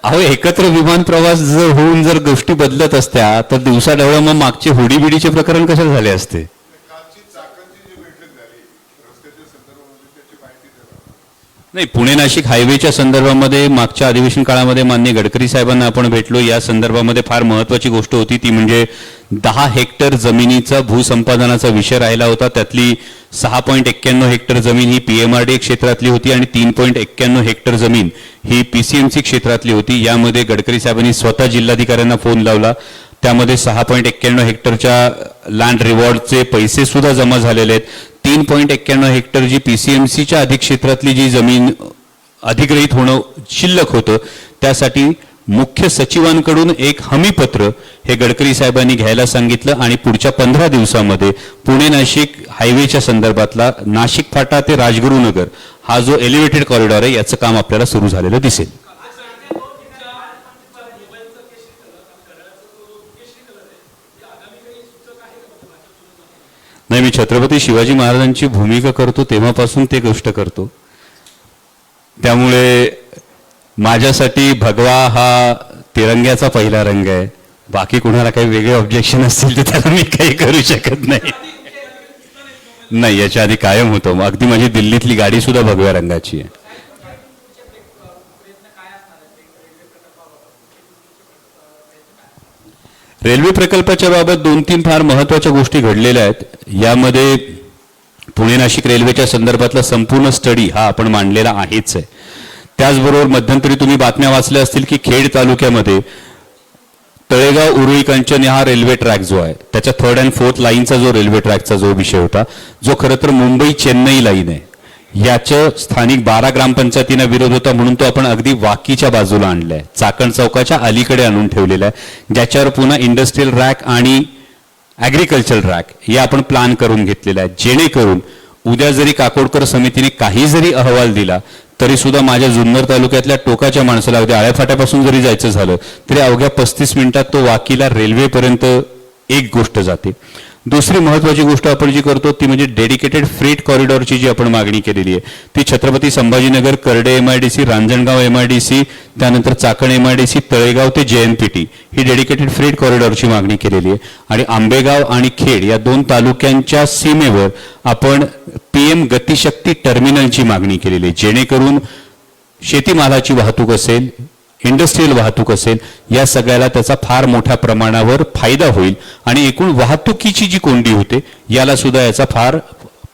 अहो एकत्र विमान प्रवास जर होऊन जर गोष्टी बदलत असत्या तर दिवसा ढवळा मग मागचे होडीबिडीचे प्रकरण कशाला झाले असते? कालची चाकणची जी बैठक झाली रस्त्याच्या संदर्भामध्ये त्याची माहिती देणार. नाही, पुणे नाशिक हायवेच्या संदर्भामध्ये मागच्या अधिवेशन काळामध्ये माननीय गडकरी साहेबांना आपण भेटलो. या संदर्भामध्ये फार महत्त्वाची गोष्ट होती ती म्हणजे 10 हेक्टर जमिनीचा भूसंपादनाचा विषय राहिला होता. त्यातली 6.91 हेक्टर जमीन ही PMRD क्षेत्रातली होती आणि 3.91 हेक्टर जमीन ही PCMC क्षेत्रातली होती. यामध्ये गडकरी साहेबांनी स्वतः जिल्हाधिकाऱ्यांना फोन लावला. त्यामध्ये 6.91 हेक्टरच्या लँड रिवॉर्डचे पैसे सुद्धा जमा झालेले आहेत. 3.91 हेक्टर जी PCMCच्या अधिक्षेत्रातली जी जमीन अधिग्रहित होणं शिल्लक होतं त्यासाठी मुख्य सचिवांकडून एक हमीपत्र हे गडकरी साहेबांनी घ्यायला सांगितलं आणि पुढच्या 15 दिवसामध्ये पुणे नाशिक हायवेच्या संदर्भातला नाशिक फाटा ते राजगुरुनगर हा जो एलिव्हेटेड कॉरिडॉर आहे याचं काम आपल्याला सुरू झालेलं दिसेल. नाही, मी छत्रपती शिवाजी महाराजांची भूमिका करतो तेव्हापासून ते गोष्ट करतो. त्यामुळे माझ्यासाठी भगवा हा तिरंग्याचा पहिला रंग आहे. बाकी कुणाला काही वेगळे ऑब्जेक्शन असतील तर त्याला मी काही करू शकत नाही. नाही, याच्या आधी कायम होतो. अगदी माझी दिल्लीतली गाडी सुद्धा भगव्या रंगाची आहे. रेल्वे प्रकल्पाच्या बाबत 2-3 फार महत्त्वाच्या गोष्टी घडलेल्या आहेत. यामध्ये पुणे नाशिक रेल्वेच्या संदर्भातला संपूर्ण स्टडी हा आपण मांडलेला आहेच आहे. त्याचबरोबर मध्यंतरी तुम्ही बातम्या वाचल्या असतील की खेड तालुक्यामध्ये तळेगाव उरुळी कंचन हा रेल्वे ट्रॅक जो आहे त्याच्या 3rd and 4th लाईनचा जो रेल्वे ट्रॅकचा जो विषय होता जो खरं तर मुंबई चेन्नई लाईन आहे याचं स्थानिक 12 ग्रामपंचायतींना विरोध होता म्हणून तो आपण अगदी वाकीच्या बाजूला आणलाय. चाकण चौकाच्या अलीकडे आणून ठेवलेला आहे ज्याच्यावर पुन्हा इंडस्ट्रियल रॅक आणि ॲग्रिकल्चर रॅक हे आपण प्लॅन करून घेतलेला आहे. जेणेकरून उद्या जरी काकोडकर समितीने काही जरी अहवाल दिला तरी सुद्धा माझ्या जुन्नर तालुक्यातल्या टोकाच्या माणसाला अगदी आळ्याफाट्यापासून जरी जायचं झालं तरी अवघ्या 35 मिनिटात तो वाकीला रेल्वेपर्यंत एक गोष्ट जाते. दुसरी महत्त्वाची गोष्ट आपण जी करतो ती म्हणजे डेडिकेटेड फ्रेट कॉरिडॉरची जी आपण मागणी केलेली आहे ती छत्रपती संभाजीनगर करडे MIDC रांजणगाव MIDC त्यानंतर चाकण MIDC तळेगाव ते JNPT ही डेडिकेटेड फ्रेट कॉरिडॉरची मागणी केलेली आहे. आणि आंबेगाव आणि खेड या 2 तालुक्यांच्या सीमेवर आपण PM गतिशक्ती टर्मिनलची मागणी केलेली आहे जेणेकरून शेतीमालाची वाहतूक असेल इंडस्ट्रियल वाहतूक असेल या सगळ्याला त्याचा फार मोठ्या प्रमाणावर फायदा होईल आणि एकूण वाहतुकीची जी कोंडी होते याला सुद्धा याचा फार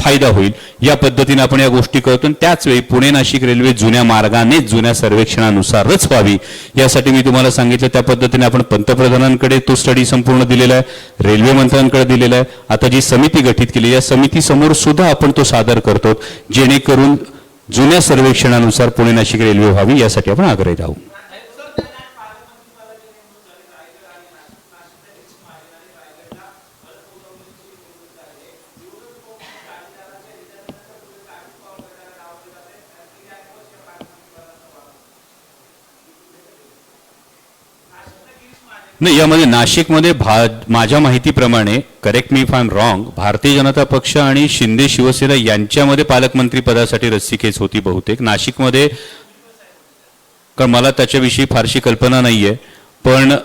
फायदा होईल. या पद्धतीने आपण या गोष्टी करतो. त्याच वेळी पुणे नाशिक रेल्वे जुन्या मार्गाने जुन्या सर्वेक्षणानुसारच व्हावी यासाठी मी तुम्हाला सांगितलं त्या पद्धतीने आपण पंतप्रधानांकडे तो स्टडी संपूर्ण दिलेला आहे, रेल्वे मंत्र्यांकडे दिलेला आहे. आता जी समिती गठीत केली या समितीसमोर सुद्धा आपण तो सादर करतो जेणेकरून जुन्या सर्वेक्षणानुसार पुणे नाशिक रेल्वे व्हावी यासाठी आपण आग्रही आहोत. नाही, यामध्ये नाशिकमध्ये माझ्या माहितीप्रमाणे correct me if I am wrong Bharatiya Janata पक्ष आणि शिंदे शिवसेना यांच्यामध्ये पालकमंत्री पदासाठी रस्सीखेच होती बहुतेक नाशिकमध्ये. कारण मला त्याच्याविषयी फारशी कल्पना नाहीये पण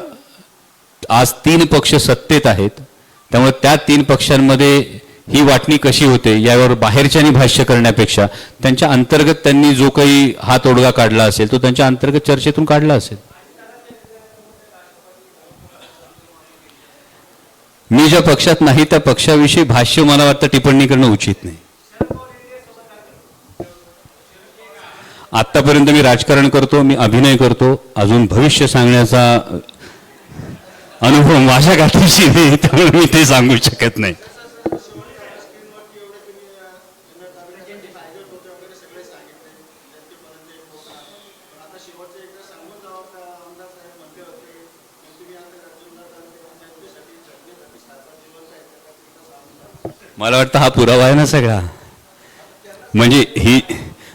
आज 3 पक्ष सत्तेत आहेत त्यामुळे त्या 3 पक्षांमध्ये ही वाटणी कशी होते यावर बाहेरच्यांनी भाष्य करण्यापेक्षा त्यांच्या अंतर्गत त्यांनी जो काही हा तोडगा काढला असेल तो त्यांच्या अंतर्गत चर्चेतून काढला असेल. मी ज्या पक्षात नाही त्या पक्षाविषयी भाष्य मला वाटतं टिप्पणी करणं उचित नाही. आतापर्यंत मी राजकारण करतो, मी अभिनय करतो, अजून भविष्य सांगण्याचा अनुभव माझ्या गाठीशी नाही त्यामुळे मी ते सांगू शकत नाही. मला वाटतं हा पुरावा आहे ना सगळा. म्हणजे ही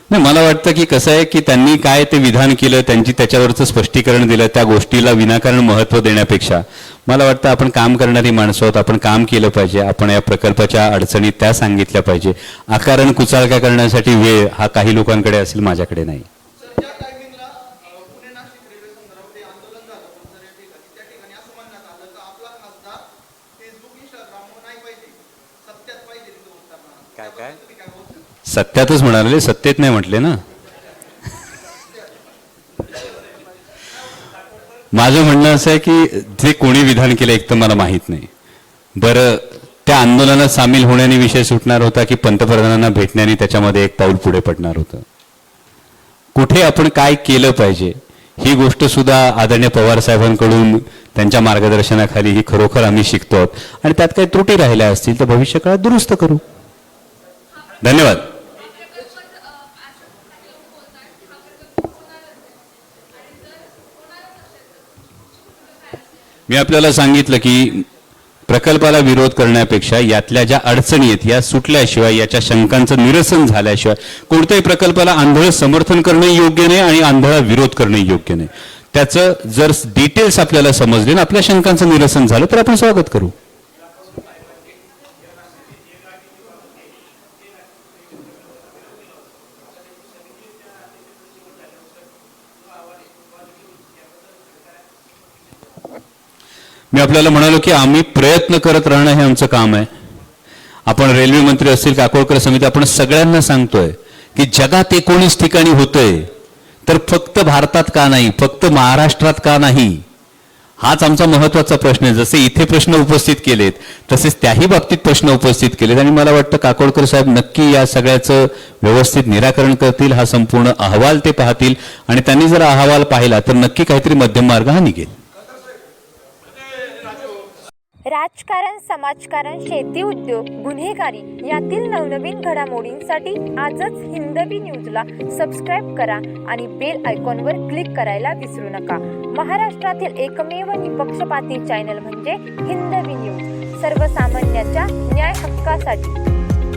नाही मला वाटतं की कसं आहे की त्यांनी काय ते विधान केलं त्यांची त्याच्यावरचं स्पष्टीकरण दिलं त्या गोष्टीला विनाकारण महत्त्व देण्यापेक्षा मला वाटतं आपण काम करणारी माणसं आहोत, आपण काम केलं पाहिजे, आपण या प्रकल्पाच्या अडचणी त्या सांगितल्या पाहिजे. अकारण कुचाळक्या करण्यासाठी वेळ हा काही लोकांकडे असेल, माझ्याकडे नाही. सर, या टायमिंगला पुणे नाशिक रेल्वे संदर्भात काय काय सत्यातच म्हणाले, सत्तेत नाही म्हटले ना. माझं म्हणणं असं आहे की जे कोणी विधान केलं एक तर मला माहीत नाही. बरं, त्या आंदोलनात सामील होण्याने विषय सुटणार होता की पंतप्रधानांना भेटण्याने त्याच्यामध्ये एक पाऊल पुढे पडणार होतं. कुठे आपण काय केलं पाहिजे ही गोष्ट सुद्धा आदरणीय पवार साहेबांकडून त्यांच्या मार्गदर्शनाखाली ही खरोखर आम्ही शिकतो आहोत. आणि त्यात काही त्रुटी राहिल्या असतील तर भविष्य काळात दुरुस्त करू. धन्यवाद. मी आपल्याला सांगितलं की प्रकल्पाला विरोध करण्यापेक्षा यातल्या ज्या अडचणी आहेत या सुटल्याशिवाय, याच्या शंकांचं निरसन झाल्याशिवाय कोणत्याही प्रकल्पाला आंधळ समर्थन करणं योग्य नाही आणि आंधळा विरोध करणं योग्य नाही. त्याचं जर डिटेल्स आपल्याला समजले ना, आपल्या शंकांचं निरसन झालं तर आपण स्वागत करू. मी आपल्याला म्हणालो की आम्ही प्रयत्न करत राहणं हे आमचं काम आहे. आपण रेल्वे मंत्री असतील, काकोडकर समिती, आपण सगळ्यांना सांगतोय की जगात 19 ठिकाणी होतंय तर फक्त भारतात का नाही, फक्त महाराष्ट्रात का नाही, हाच आमचा महत्वाचा प्रश्न आहे. जसे इथे प्रश्न उपस्थित केलेत तसेच त्याही बाबतीत प्रश्न उपस्थित केलेत आणि मला वाटतं काकोडकर साहेब नक्की या सगळ्याचं व्यवस्थित निराकरण करतील. हा संपूर्ण अहवाल ते पाहतील आणि त्यांनी जर अहवाल पाहिला तर नक्की काहीतरी मध्यम मार्ग हा निघेल. राजकारण, समाजकारण, शेती, उद्योग, गुन्हेगारी यातील नवनवीन घडामोडींसाठी आजच हिंदवी न्यूजला सबस्क्राईब करा आणि बेल आयकॉनवर क्लिक करायला विसरू नका. महाराष्ट्रातील एकमेव निपक्षपाती चॅनल म्हणजे हिंदवी न्यूज, सर्वसामान्यांच्या न्याय हक्कासाठी.